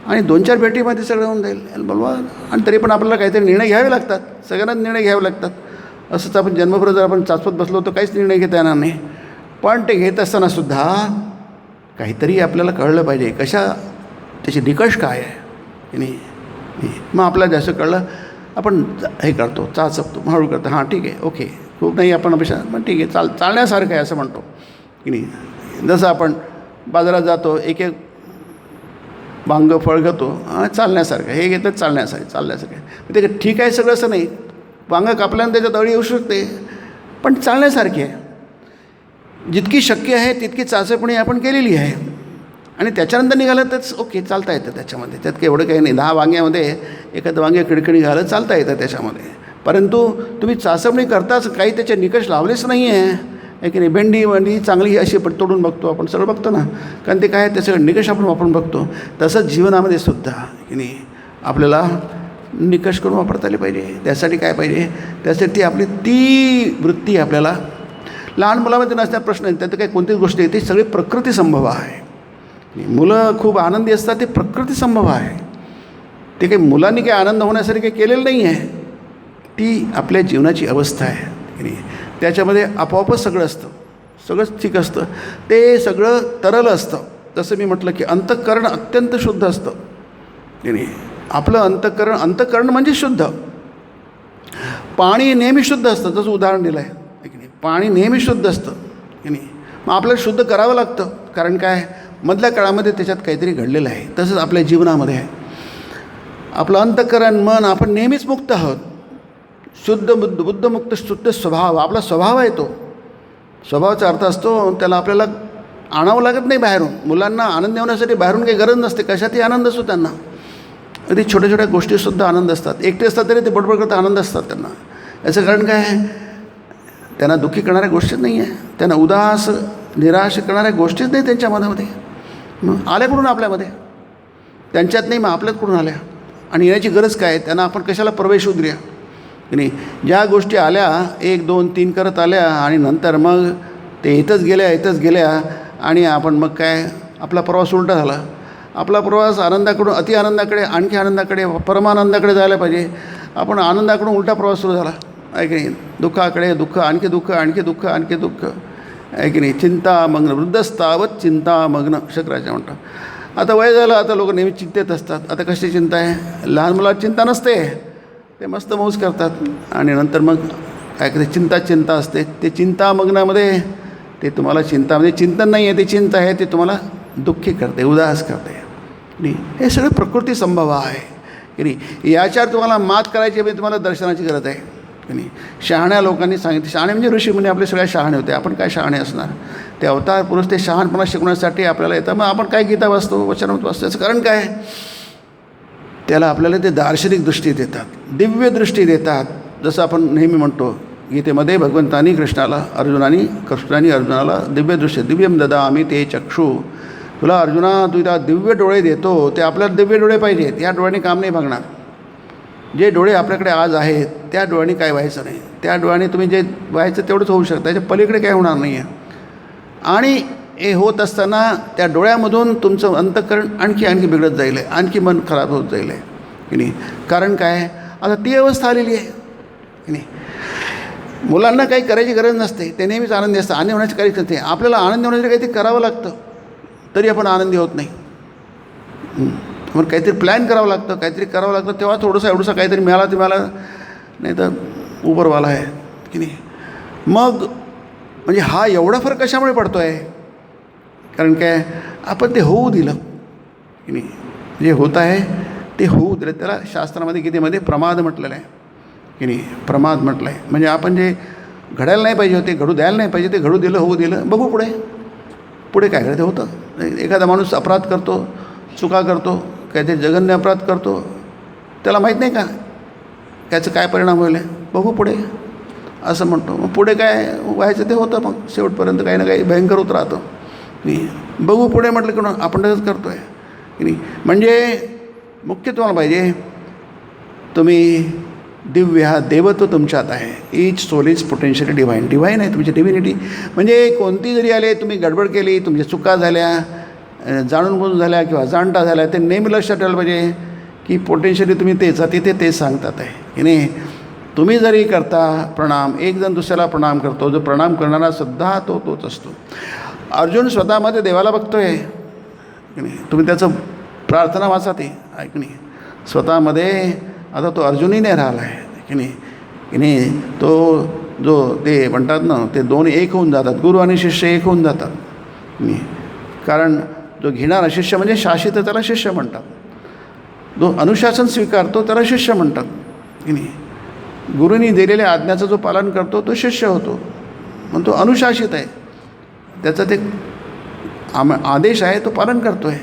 आणि 2-4 भेटीमध्ये सगळं होऊन जाईल बोलवा. आणि तरी पण आपल्याला काहीतरी निर्णय घ्यावे लागतात, सगळ्यांनाच निर्णय घ्यावे लागतात. असंच आपण जन्मभर जर आपण चाचपत बसलो तर काहीच निर्णय घेता येणार नाही. पण ते घेत असतानासुद्धा काहीतरी आपल्याला कळलं पाहिजे, कशा त्याचे निकष काय आहे की नाही. मग आपल्याला जास्त कळलं, आपण हे करतो, चाचपतो, हळू करतो. हां ठीक आहे, ओके, खूप नाही आपण अपेक्षा, पण ठीक आहे, चालण्यासारखं आहे असं म्हणतो की नाही. जसं आपण बाजारात जातो, एक वांग फळ घेतो, चालण्यासारखं, हे घेतं चालण्यासारखं आहे. ते ठीक आहे सगळं असं नाही. वांग कापल्यानं त्याच्यात अळी येऊ शकते, पण चालण्यासारखी आहे. जितकी शक्य आहे तितकी चाचपणी आपण केलेली आहे. आणि त्याच्यानंतर निघालं तरच ओके, चालता येतं त्याच्यामध्ये. त्यात काही एवढं काही नाही. 10 वांग्यामध्ये एखादं वांगे खिडखिडी घालत चालता येतं त्याच्यामध्ये. परंतु तुम्ही चाचपणी करताच काही त्याचे निकष लावलेच नाही आहे की नाही. भेंडी चांगली अशी पण तोडून बघतो आपण, सगळं बघतो ना, कारण ते काय त्याचं निकष आपण वापरून बघतो. तसंच जीवनामध्ये सुद्धा की नाही आपल्याला निकष करून वापरता आले पाहिजे. त्यासाठी काय पाहिजे? त्यासाठी आपली ती वृत्ती आपल्याला लहान मुलामध्ये नसणारे प्रश्न आहेत, त्यात काही कोणतीच गोष्ट आहे, ती सगळी प्रकृती संभव आहे. मुलं खूप आनंदी असतात, ते प्रकृती संभव आहे. ते काही मुलांनी काही आनंद होण्यासाठी काही केलेलं नाही आहे, ती आपल्या जीवनाची अवस्था आहे की नाही. त्याच्यामध्ये आपोआपच सगळं असतं, सगळंच ठीक असतं, ते सगळं तरल असतं. जसं मी म्हटलं की अंतःकरण अत्यंत शुद्ध असतं की नाही. आपलं अंतःकरण म्हणजे शुद्ध. पाणी नेहमी शुद्ध असतं, जसं उदाहरण दिलं आहे की नाही. पाणी नेहमी शुद्ध असतं की नाही. मग आपल्याला शुद्ध करावं लागतं, कारण काय, मधल्या काळामध्ये त्याच्यात काहीतरी घडलेलं आहे. तसंच आपल्या जीवनामध्ये आहे. आपलं अंतःकरण मन आपण नेहमीच मुक्त आहोत. शुद्ध बुद्धमुक्त शुद्ध स्वभाव आपला स्वभाव आहे. तो स्वभावाचा अर्थ असतो त्याला आपल्याला आणावं लागत नाही बाहेरून. मुलांना आनंद देण्यासाठी बाहेरून काही गरज नसते, कशातही आनंद असतो त्यांना. अगदी छोट्या छोट्या गोष्टीसुद्धा आनंद असतात. एकटे असतात तरी ते बडबड करता आनंद असतात त्यांना. याचं कारण काय आहे, त्यांना दुःखी करणाऱ्या गोष्टीच नाही आहे, त्यांना उदास निराश करणाऱ्या गोष्टीच नाही त्यांच्या मनामध्ये. मग आल्या कुठून आपल्यामध्ये, त्यांच्यात नाही, मग आपल्यात कुठून आल्या. आणि येण्याची गरज काय, त्यांना आपण कशाला प्रवेश उद्रिया की नाही. ज्या गोष्टी आल्या 1 2 3 करत आल्या आणि नंतर मग ते इथंच गेल्या आणि आपण मग काय, आपला प्रवास उलटा झाला. आपला प्रवास आनंदाकडून अति आनंदाकडे, आणखी आनंदाकडे, परमानंदाकडे जायला पाहिजे. आपण आनंदाकडून उलटा प्रवास सुरू झाला आहे की नाही. दुःखाकडे दुःख, आणखी दुःख, आणखी दुःख, आणखी दुःख आहे की नाही. चिंतामग्न वृद्धस्तावत चिंतामग्न शंकराचार्य म्हणतात. आता वय झालं, आता लोक नेहमी चिंतेत असतात. आता कशी चिंता आहे, लहान मुलाला चिंता नसते, ते मस्त मौज करतात. आणि नंतर मग काय करते, चिंता असते. ते चिंतामग्नामध्ये ते तुम्हाला चिंतामध्ये चिंतन नाही आहे, ते चिंता आहे, ते तुम्हाला दुःखी करते, उदास करते नाही. हे सगळं प्रकृती संभव आहे की नाही. याच्यावर तुम्हाला मात करायची म्हणजे तुम्हाला दर्शनाची गरज आहे की नाही. शहाण्या लोकांनी सांगितलं, शहाणे म्हणजे ऋषी म्हणजे आपले सगळ्या शहाणे होते. आपण काय शहाणे असणार, ते अवतार पुरुष ते शहाणपणा शिकवण्यासाठी आपल्याला येतं. मग आपण काय गीता वाचतो, वचनामृत वाचतो, याचं कारण काय, त्याला आपल्याला ते दार्शनिक दृष्टी देतात, दिव्य दृष्टी देतात. जसं आपण नेहमी म्हणतो गीतेमध्ये भगवंतानी कृष्णाला अर्जुनाला दिव्य दृष्टी, दिव्यम ददामि ते चक्षु. तुला अर्जुना तुला दिव्य डोळे देतो, ते आपल्याला दिव्य डोळे पाहिजेत. या डोळ्याने काम नाही भागणार. जे डोळे आपल्याकडे आज आहेत त्या डोळ्याने काय व्हायचं नाही. त्या डोळ्याने तुम्ही जे व्हायचं तेवढंच होऊ शकतं, त्याच्या पलीकडे काय होणार नाही आहे. आणि हे होत असताना त्या डोळ्यामधून तुमचं अंतःकरण आणखी बिघडत जाईल, आणखी मन खराब होत जाईल की नाही. कारण काय, आता ती अवस्था आलेली आहे की नाही. मुलांना काही करायची गरज नसते, ते नेहमीच आनंदी असतं. आनंद होण्याची काही नसते. आपल्याला आनंद होण्यासाठी काहीतरी करावं लागतं, तरी आपण आनंदी होत नाही. मग काहीतरी प्लॅन करावं लागतं, तेव्हा थोडंसं एवढंसं काहीतरी मिळाला ते मिळाला, नाही तर उबरवाला आहे की नाही. मग म्हणजे हा एवढा फरक कशामुळे पडतो आहे, कारण काय, आपण ते होऊ दिलं की नाही. जे होत आहे ते होऊ दिलं. त्याला शास्त्रामध्ये गीतेमध्ये प्रमाद म्हटलेलं आहे की नाही. प्रमाद म्हटलं आहे म्हणजे आपण जे घडायला नाही पाहिजे होते, घडू द्यायला नाही पाहिजे, ते घडू दिलं, होऊ दिलं. बघू पुढे काय करायचं होतं. एखादा माणूस अपराध करतो, चुका करतो, काहीतरी जघन्य अपराध करतो, त्याला माहीत नाही का त्याचं काय परिणाम होईल, बघू पुढे असं म्हणतो. मग पुढे काय व्हायचं ते होतं, मग शेवटपर्यंत काही ना काही भयंकर होत राहतं नाही. बघू पुढे म्हटलं की आपण तसंच करतो आहे की नाही. म्हणजे मुख्य तुम्हाला पाहिजे, तुम्ही दिव्य हा देवत्व तुमच्यात आहे. Each soul is potentially divine आहे तुमची डिव्हिनिटी. म्हणजे कोणती जरी आले, तुम्ही गडबड केली, तुमच्या चुका झाल्या, जाणून बुजून झाल्या किंवा जाणता झाल्या, ते नेहमी लक्षात ठेवायला पाहिजे की पोटेन्शियली तुम्ही तिथे तेच सांगतात आहे की नाही. तुम्ही जरी करता प्रणाम, एक जण दुसऱ्याला प्रणाम करतो, जो प्रणाम करणारा सुद्धा तोच असतो. अर्जुन स्वतःमध्ये देवाला बघतो आहे की नाही. तुम्ही त्याचं प्रार्थना वाचा ते की नाही. स्वतःमध्ये आता तो अर्जुनही नाही राहिला आहे की नाही. तो जो ते म्हणतात ना, ते दोन एक होऊन जातात, गुरु आणि शिष्य एक होऊन जातात नाही. कारण जो घेणारा शिष्य म्हणजे शासित, त्याला शिष्य म्हणतात. जो अनुशासन स्वीकारतो त्याला शिष्य म्हणतात की नाही. गुरुनी दिलेल्या आज्ञाचं जो पालन करतो तो शिष्य होतो, म्हणून तो अनुशासित आहे. त्याचा ते आदेश आहे तो पालन करतो आहे,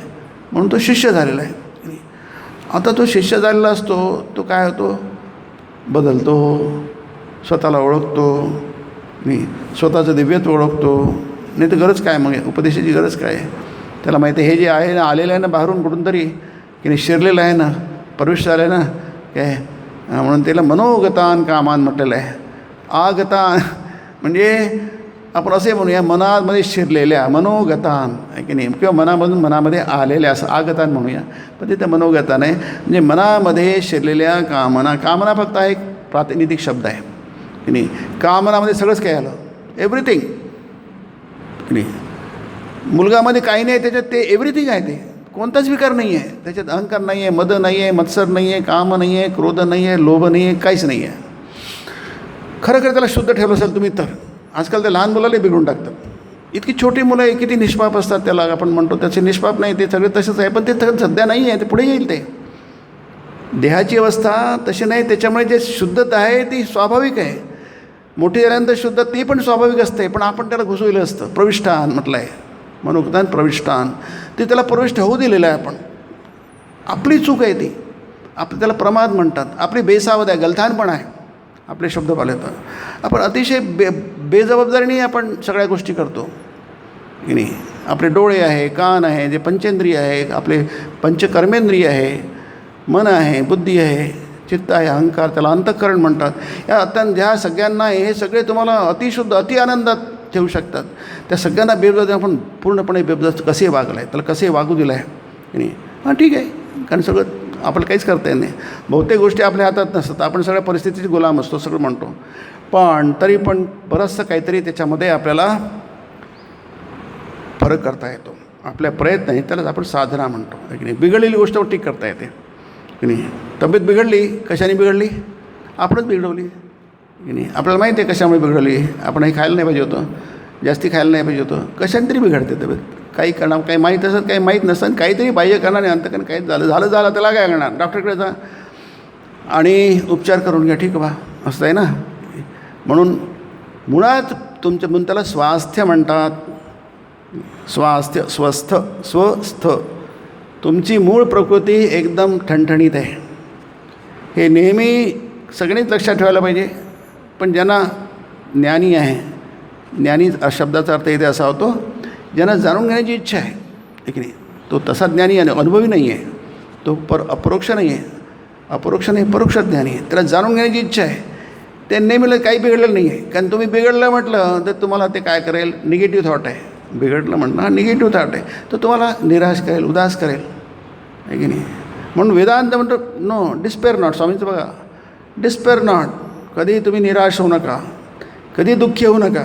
म्हणून तो शिष्य झालेला आहे. आता तो शिष्य झालेला असतो, तो काय होतो, बदलतो, स्वतःला ओळखतो नाही, स्वतःचं दिव्यत्व ओळखतो. नाही तर गरज काय, मग उपदेशाची गरज काय. त्याला माहिती आहे हे जे आहे ना, आलेलं आहे ना बाहेरून कुठून तरी की नाही, शिरलेलं आहे ना, प्रवेश झाला आहे ना काय, म्हणून त्याला मनोगतान कामान म्हटलेलं आहे. आगतान म्हणजे आपण असे म्हणूया मनामध्ये शिरलेल्या मनोगतान आहे की नाही, किंवा मनामध्ये आलेल्या असं आगतान म्हणूया, पण तिथे मनोगतान आहे. म्हणजे मनामध्ये शिरलेल्या कामना फक्त हा एक प्रातिनिधिक शब्द आहे की नाही. कामनामध्ये सगळंच काय आलं, एव्हरीथिंग की नाही. मुलगामध्ये काही नाही, त्याच्यात ते एव्हरीथिंग आहे, ते कोणताच विकार नाही आहे त्याच्यात. अहंकार नाही आहे, मद नाही आहे, मत्सर नाही आहे, काम नाही आहे, क्रोध नाही आहे, लोभ नाही आहे, काहीच नाही आहे. खरं त्याला शुद्ध ठेवलं असेल तुम्ही तर. आजकाल ते लहान मुलाला बिघडून टाकतात. इतकी छोटी मुलं आहे, किती निष्पाप असतात, त्याला आपण म्हणतो त्याचे निष्पाप नाही, ते सगळे तसेच आहे, पण ते सध्या नाही आहे, ते पुढे येईल. ते देहाची अवस्था तशी नाही, त्याच्यामुळे जे शुद्धता आहे ती स्वाभाविक आहे. मोठी झाल्यानंतर शुद्ध ती पण स्वाभाविक असते, पण आपण त्याला घुसवलं असतं. प्रविष्टान म्हटलं आहे, मनोगतान प्रविष्टान, ते त्याला प्रविष्ट होऊ दिलेलं आहे. आपण आपली चूक आहे ती, त्याला प्रमाद म्हणतात, आपली बेसावध आहे, गलथानपण आहे. आपले शब्द पाले तर आपण अतिशय बेजबाबदारीने आपण सगळ्या गोष्टी करतो की नाही. आपले डोळे आहे, कान आहे, जे पंचेंद्रिय आहे, आपले पंचकर्मेंद्रिय आहे, मन आहे, बुद्धी आहे, चित्त आहे, अहंकार, त्याला अंतःकरण म्हणतात. ह्या सगळ्यांना हे सगळे तुम्हाला अतिशुद्ध अति आनंदात ठेवू शकतात. त्या सगळ्यांना बेबजात आपण पूर्णपणे बेबजात कसे वागलं आहे, त्याला कसे वागू दिलं आहे की नाही. हां ठीक आहे, कारण सगळं आपल्याला काहीच करता येत नाही. बहुतेक गोष्टी आपल्या हातात नसतात, आपण सगळ्या परिस्थितीचे गुलाम असतो सगळं म्हणतो. पण तरी पण बरंचसं काहीतरी त्याच्यामध्ये आपल्याला फरक करता येतो. आपल्या प्रयत्न आहे त्यालाच आपण साधना म्हणतो की नाही. बिघडलेली गोष्ट ठीक करता येते की नाही. तब्येत बिघडली, कशाने बिघडली, आपणच बिघडवली की नाही. आपल्याला माहिती आहे कशामुळे बिघडली. आपण हे खायला नाही पाहिजे होतं, जास्ती खायला नाही पाहिजे होतं, कशाने तरी बिघडते तब्येत. काही करणार, काही माहीत असत, काही माहीत नसतं, काहीतरी पाहिजे करणार नाही. अंतकरण काही झालं त्याला काय करणार, डॉक्टरकडे जा आणि उपचार करून घ्या, ठीक बा, असं आहे ना. म्हणून मुळात म्हणून त्याला स्वास्थ्य म्हणतात. स्वास्थ्य, स्वस्थ. तुमची मूळ प्रकृती एकदम ठणठणीत आहे, हे नेहमी सगळेच लक्षात ठेवायला पाहिजे. पण ज्यांना ज्ञानी आहे, ज्ञानी शब्दाचा अर्थ इथे असा होतो ज्यांना जाणून घेण्याची इच्छा आहे की नाही, तो तसा ज्ञानी आणि अनुभवी नाही आहे, तो अपरोक्ष नाही आहे, अपरोक्ष नाही परोक्ष ज्ञानी आहे. त्याला जाणून घेण्याची इच्छा आहे. ते नेहमी काही बिघडलेलं नाही आहे. कारण तुम्ही बिघडलं म्हटलं तर तुम्हाला ते काय करेल, निगेटिव्ह थॉट आहे. बिघडलं म्हटलं हा निगेटिव्ह थॉट आहे, तो तुम्हाला निराश करेल, उदास करेल आहे की नाही. म्हणून वेदांत म्हणतो नो डिस्पेअर नॉट. स्वामींचं बघा, डिस्पेअर नॉट. कधी तुम्ही निराश होऊ नका, कधी दुःखी होऊ नका.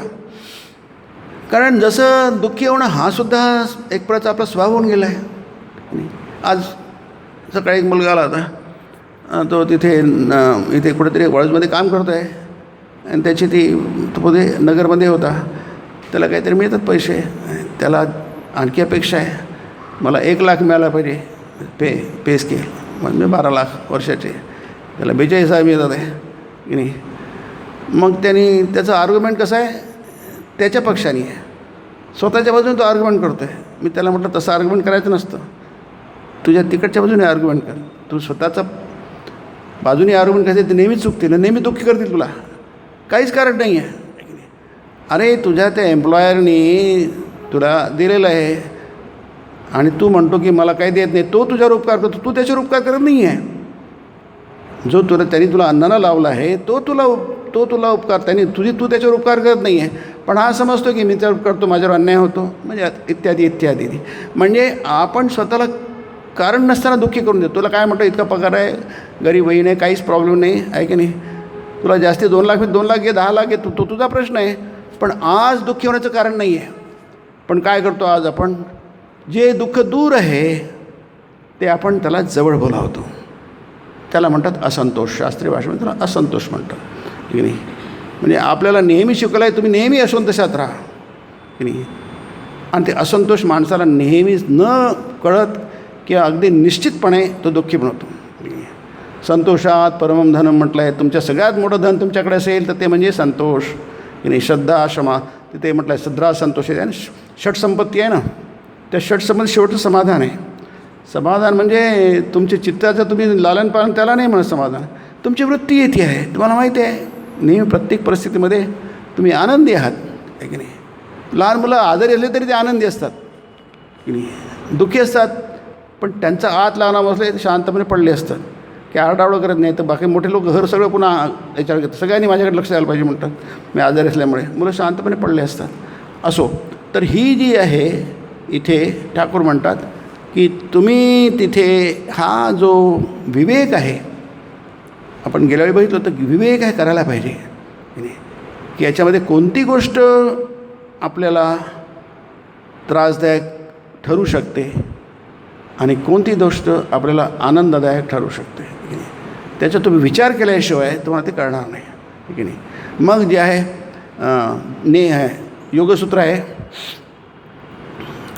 कारण जसं दुःखी होणं हा सुद्धा एक प्रकारचा आपला स्वभाव होऊन गेला आहे. आज सकाळी एक मुलगा आला होता, तो इथे कुठेतरी वळजमध्ये काम करतो आहे आणि त्याची तो पुढे नगरमध्ये होता. त्याला काहीतरी मिळतात पैसे, त्याला आणखी अपेक्षा आहे, मला 1 लाख मिळाला पाहिजे पे स्केल. मग मी 12 लाख वर्षाचे, त्याला 42,000 मिळतात आहे की नाही. मग त्याचं आर्ग्युमेंट कसं आहे, त्याच्या पक्षाने आहे, स्वतःच्या बाजूने तो आर्ग्युमेंट करतो आहे. मी त्याला म्हटलं तसं आर्ग्युमेंट करायचं नसतं, तुझ्या तिकडच्या बाजूने आर्ग्युमेंट कर. तू स्वतःचा बाजूने आर्ग्युमेंट करायचं ते नेहमीच चुकतील, नेहमी दुःखी करतील, तुला काहीच कारण नाही आहे. अरे तुझ्या त्या एम्प्लॉयरनी तुला दिलेलं आहे आणि तू म्हणतो की मला काही देत नाही, तो तुझ्यावर उपकार करतो, तू त्याच्यावर उपकार करत नाही आहे. जो त्यांनी तुला अन्नाला लावला आहे तो तुला उपकार, तू त्याच्यावर उपकार करत नाही आहे. पण हा समजतो की मी त्यावर करतो, माझ्यावर अन्याय होतो, म्हणजे इत्यादी. म्हणजे आपण स्वतःला कारण नसताना दुःखी करून देतो. तुला काय म्हणतो, इतका पगार आहे, गरीब बहीण आहे, काहीच प्रॉब्लेम नाही आहे की नाही. तुला जास्ती 2 लाख 2 लाख घे, 10 लाख घे, तो तुझा प्रश्न आहे. पण आज दुःखी होण्याचं कारण नाही आहे. पण काय करतो आज आपण, जे दुःख दूर आहे ते आपण त्याला जवळ बोलावतो. त्याला म्हणतात असंतोष. शास्त्रीय भाषेमध्ये त्याला असंतोष म्हणतात की नाही. म्हणजे आपल्याला नेहमी शिकवलं आहे, तुम्ही नेहमी असंतोषात राहा की नाही. आणि ते असंतोष माणसाला नेहमीच न कळत किंवा अगदी निश्चितपणे तो दुःखी बनवतो. संतोषात परमं धनम म्हटलं आहे. तुमच्या सगळ्यात मोठं धन तुमच्याकडे असेल तर ते म्हणजे संतोष की नाही. श्रद्धा, क्षमा, तिथे म्हटलं आहे श्रद्धा, संतोष आहे. आणि षटसंपत्ती आहे ना, त्या षटसंपत्ती शेवटचं समाधान आहे. समाधान म्हणजे तुमच्या चित्ताचं तुम्ही लालन पालन त्याला नाही म्हणत समाधान, तुमची वृत्ती येते आहे. तुम्हाला माहिती आहे नेहमी प्रत्येक परिस्थितीमध्ये तुम्ही आनंदी आहात आहे की नाही. लहान मुलं आजारी असले तरी ते आनंदी असतात की नाही, दुःखी असतात, पण त्यांचा आत लहान असले शांतपणे पडले असतात की आरडाओरड करत नाही. तर बाकी मोठे लोक घर सगळं पुन्हा याच्यावर घेतात, सगळ्यांनी माझ्याकडे लक्ष द्यायला पाहिजे म्हणतात. मी आजारी असल्यामुळे मुलं शांतपणे पडले असतात. असो, तर ही जी आहे इथे ठाकूर म्हणतात की तुम्ही तिथे हा जो विवेक आहे, आपण गेल्या वेळी बघितलं तर विवेक आहे करायला पाहिजे की याच्यामध्ये कोणती गोष्ट आपल्याला त्रासदायक ठरू शकते आणि कोणती गोष्ट आपल्याला आनंददायक ठरू शकते. त्याचा तुम्ही विचार केल्याशिवाय तुम्हाला ते कळणार नाही. ठीक आहे नाही. मग जे आहे आहे योगसूत्र आहे,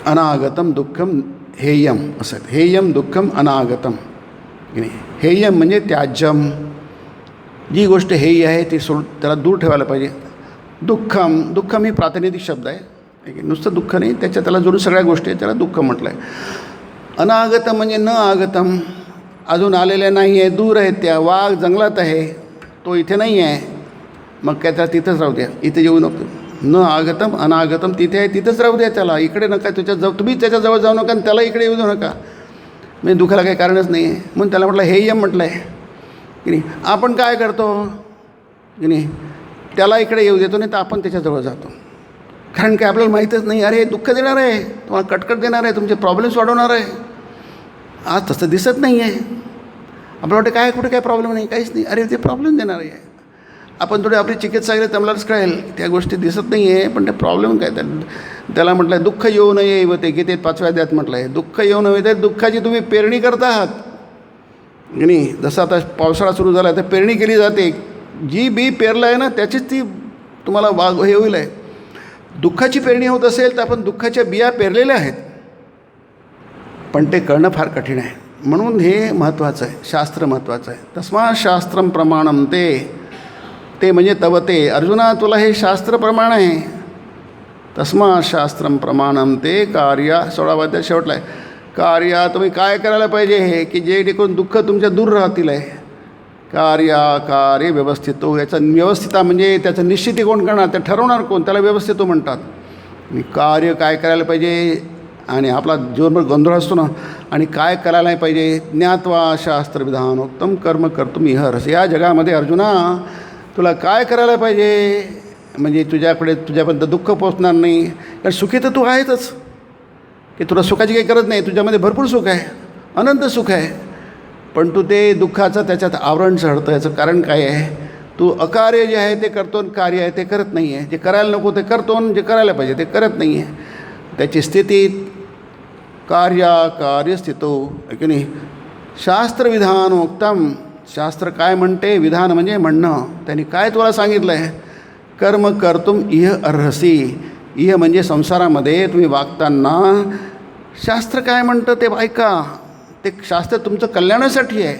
अनागतम दुःखम हेयम असं आहे. हेयम दुःखम अनागतम. की नाही, हेयम म्हणजे त्याज्यम, जी गोष्ट हेय आहे ती त्याला दूर ठेवायला पाहिजे. दुःखम ही प्रातिनिधिक शब्द आहे, नुसतं दुःख नाही, त्याला जोडून सगळ्या गोष्टी आहेत, त्याला दुःख म्हटलं आहे. अनागतम म्हणजे न आगतम, अजून आलेल्या नाही आहे, दूर आहेत त्या. वाघ जंगलात आहे, तो इथे नाही आहे, मग काय त्याला तिथंच राहू द्या, इथे येऊ नको. न आगतम अनागतम तिथे आहे, तिथंच राहू द्या त्याला, इकडे नका तुम्ही त्याच्याजवळ जाऊ नका आणि त्याला इकडे येऊ देऊ नका. म्हणजे दुःखाला काही कारणच नाही आहे म्हणून त्याला म्हटलं हेयम म्हटलं आहे की नाही. आपण काय करतो की नाही, त्याला इकडे येऊ देतो नाही तर आपण त्याच्याजवळ जातो. कारण काय आपल्याला माहीतच नाही, अरे दुःख देणार आहे, तुम्हाला कटकट देणार आहे, तुमचे प्रॉब्लेम्स वाढवणार आहे. आज तसं दिसत नाही आहे. आपल्याला वाटतं काय कुठे काय प्रॉब्लेम नाही, काहीच नाही, अरे ते प्रॉब्लेम देणार आहे. आपण थोडी आपली चिकित्सा केली तर आपल्यालाच कळेल त्या गोष्टी दिसत नाही आहे, पण ते प्रॉब्लेम काय. त्याला म्हटलं आहे दुःख येऊ नये व ते गीतेत 5व्या अध्यायात म्हटलं आहे दुःख येऊ नये. तर दुःखाची तुम्ही पेरणी करत आहात की नाही. जसं आता पावसाळा सुरू झाला तर पेरणी केली जाते, जी बी पेरलं आहे ना त्याचीच ती तुम्हाला हे होईल आहे. दुःखाची पेरणी होत असेल तर आपण दुःखाच्या बिया पेरलेल्या आहेत, पण ते करणं फार कठीण आहे. म्हणून हे महत्त्वाचं आहे, शास्त्र महत्त्वाचं आहे. तस्मात् शास्त्रम प्रमाणम ते म्हणजे तव ते. अर्जुना तुला हे शास्त्र प्रमाण आहे. तस्मात् शास्त्रम प्रमाणम ते कार्य 16व्या अध्यायात शेवटला आहे. कार्य तुम्ही काय करायला पाहिजे हे की जे टिकून दुःख तुमच्या दूर राहतील आहे. कार्य व्यवस्थितो. याचा व्यवस्थिता म्हणजे त्याचं निश्चिती कोण करणार, ते ठरवणार कोण, त्याला व्यवस्थितो म्हणतात. आणि कार्य काय करायला पाहिजे आणि आपला जीवनभर गोंधळ असतो ना, आणि काय करायला नाही पाहिजे. ज्ञात्वा शास्त्रविधानोक्तम कर्म कर्तुम इह रस. या जगामध्ये अर्जुना तुला काय करायला पाहिजे म्हणजे तुझ्यापर्यंत दुःख पोचणार नाही. कारण सुखी तर तू आहेतच, की तुला सुखाची काही गरज नाही, तुझ्यामध्ये भरपूर सुख आहे, अनंत सुख आहे. पण तू ते दुःखाचं त्याच्यात आवरण चढतं. याचं कारण काय आहे, तू अकार्य जे आहे ते करतो आणि कार्य आहे ते करत नाही आहे. जे करायला नको ते करतो आणि जे करायला पाहिजे ते करत नाही आहे. त्याची स्थिती कार्यस्थितो की नाही. शास्त्रविधानोक्तम. शास्त्र काय म्हणते, विधान म्हणजे म्हणणं. त्यांनी काय तुला सांगितलं आहे, कर्म कर्तुम इह अर्हसी. इह म्हणजे संसारामध्ये तुम्ही वागताना शास्त्र काय म्हणतं ते ऐका. ते शास्त्र तुमचं कल्याणासाठी आहे,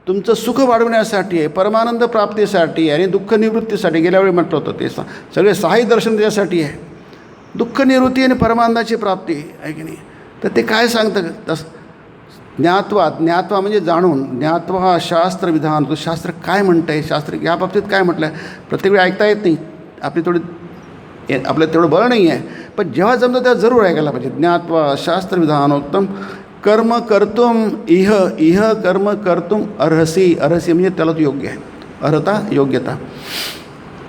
तुमचं सुख वाढवण्यासाठी आहे, परमानंद प्राप्तीसाठी आणि दुःख निवृत्तीसाठी. गेल्या वेळी म्हटलं होतं ते सगळे सहाय्य दर्शन त्याच्यासाठी आहे. दुःख निवृत्ती आणि परमानंदाची प्राप्ती आहे की नाही. तर ते काय सांगतं तसं ज्ञात्वा म्हणजे जाणून. ज्ञात्वा शास्त्रविधान. तो शास्त्र काय म्हणतं आहे, शास्त्र या बाबतीत काय म्हटलं आहे. प्रत्येक वेळी ऐकता येत नाही, आपल्याला तेवढं बळ नाही आहे, पण जेव्हा जमतं तेव्हा जरूर ऐकायला पाहिजे. ज्ञात्वा शास्त्रविधानोक्तम कर्म कर्तुम इह कर्म कर्तुम अर्हसी. अर्हसी म्हणजे त्याला तो योग्य आहे, अर्हता योग्यता.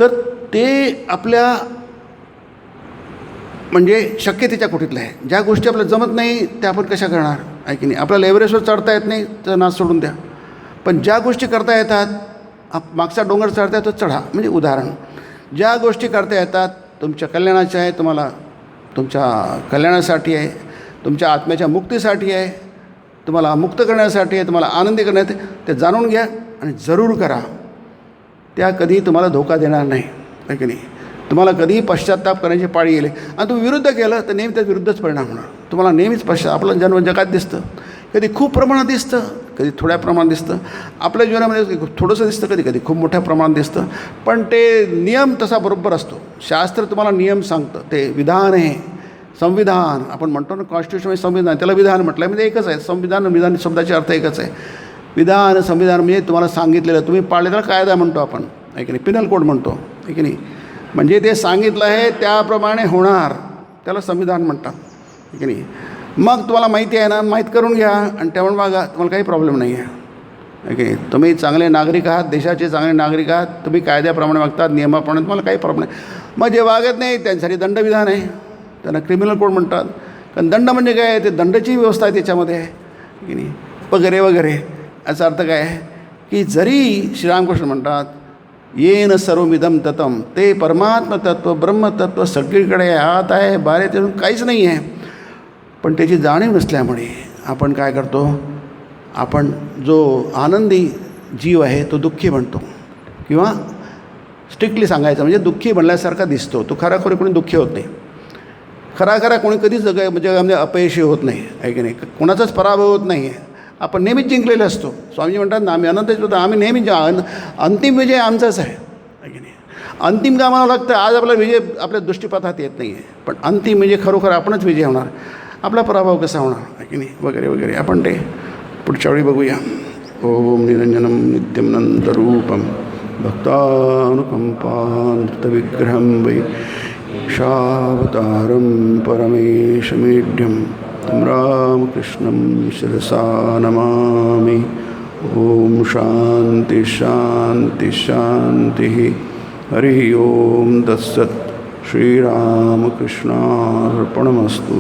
तर ते आपल्या म्हणजे शक्यतेच्या कुठीतलं आहे. ज्या गोष्टी आपल्याला जमत नाही त्या आपण कशा करणार आहे की नाही. आपल्याला एव्हरेस्टवर चढता येत नाही तर नाच सोडून द्या, पण ज्या गोष्टी करता येतात, मागचा डोंगर चढता येतो चढा. म्हणजे उदाहरण, ज्या गोष्टी करता येतात तुमच्या कल्याणाच्या आहे, तुम्हाला तुमच्या कल्याणासाठी आहे, तुमच्या आत्म्याच्या मुक्तीसाठी आहे, तुम्हाला मुक्त करण्यासाठी आहे, तुम्हाला आनंदी करण्यात ते जाणून घ्या आणि जरूर करा. त्या कधी तुम्हाला धोका देणार नाही आहे की नाही. तुम्हाला कधीही पश्चात्ताप करण्याची पाळी येईल आणि तुम्ही विरुद्ध केलं तर नेहमी त्या विरुद्धच परिणाम होणार. तुम्हाला नेहमीच आपलं जन्म जगात दिसतं, कधी खूप प्रमाणात दिसतं, कधी थोड्या प्रमाणात दिसतं. आपल्या जीवनामध्ये थोडंसं दिसतं, कधी कधी खूप मोठ्या प्रमाणात दिसतं, पण ते नियम तसा बरोबर असतो. शास्त्र तुम्हाला नियम सांगतं, ते विधान आहे. संविधान आपण म्हणतो ना, कॉन्स्टिट्यूशन संविधान, त्याला विधान म्हटलं आहे. म्हणजे एकच आहे संविधान. विधान शब्दाचे अर्थ एकच आहे. विधान संविधान म्हणजे तुम्हाला सांगितलेलं, तुम्ही पाळलेला कायदा म्हणतो आपण आहे की नाही, पिनल कोड म्हणतो आहे की नाही. म्हणजे ते सांगितलं आहे त्याप्रमाणे होणार, त्याला संविधान म्हणतात आहे की नाही. मग तुम्हाला माहिती आहे ना, माहीत करून घ्या आणि त्यामुळे बघा, तुम्हाला काही प्रॉब्लेम नाही आहे. ओके, तुम्ही चांगले नागरिक आहात, देशाचे चांगले नागरिक आहात, तुम्ही कायद्याप्रमाणे वागतात, नियमाप्रमाणे, तुम्हाला काही प्रॉब्लेम नाही. मग जे वागत नाही त्यांच्यासाठी दंडविधान आहे, त्यांना क्रिमिनल कोड म्हणतात. कारण दंड म्हणजे काय, ते दंडाची व्यवस्था आहे त्याच्यामध्ये आहे की नाही, वगैरे वगैरे. याचा अर्थ काय आहे की जरी श्रीरामकृष्ण म्हणतात येन सर्वमिदं ततं, ते परमात्मतत्व ब्रह्मतत्व सगळीकडे आत आहे, बाहेर त्यातून काहीच नाही आहे, पण त्याची जाणीव नसल्यामुळे आपण काय करतो, आपण जो आनंदी जीव आहे तो दुःखी बनतो, किंवा स्ट्रिक्टली सांगायचं म्हणजे दुःखी बनल्यासारखा दिसतो. तो खराखरी कोणी दुःखी होत नाही, खरा कोणी कधीच जगामध्ये अपयशी होत नाही आहे की नाही, कोणाचाच पराभव होत नाही आहे, आपण नेहमीच जिंकलेले असतो. स्वामीजी म्हणतात ना, आम्ही अनंतच होतो, आम्ही नेहमीच अंतिम विजय आमचाच आहे की नाही. अंतिम का म्हणावं लागतं, आज आपला विजय आपल्या दृष्टीपथात येत नाही आहे, पण अंतिम म्हणजे खरोखर आपणच विजय होणार, आपला पराभव कसा होणार आहे की नाही, वगैरे वगैरे. आपण ते पुढच्या वेळी बघूया. ओम निरंजनम नित्यम नंदरूपम भक्तानुकंपानृतविग्रहं वै शावतारं परमेशमीड्यं तं रामकृष्णं शिरसा नमामि. ओम शांति शांति शांति. हरि ओम तत्सत्. श्रीरामकृष्णार्पणमस्तु.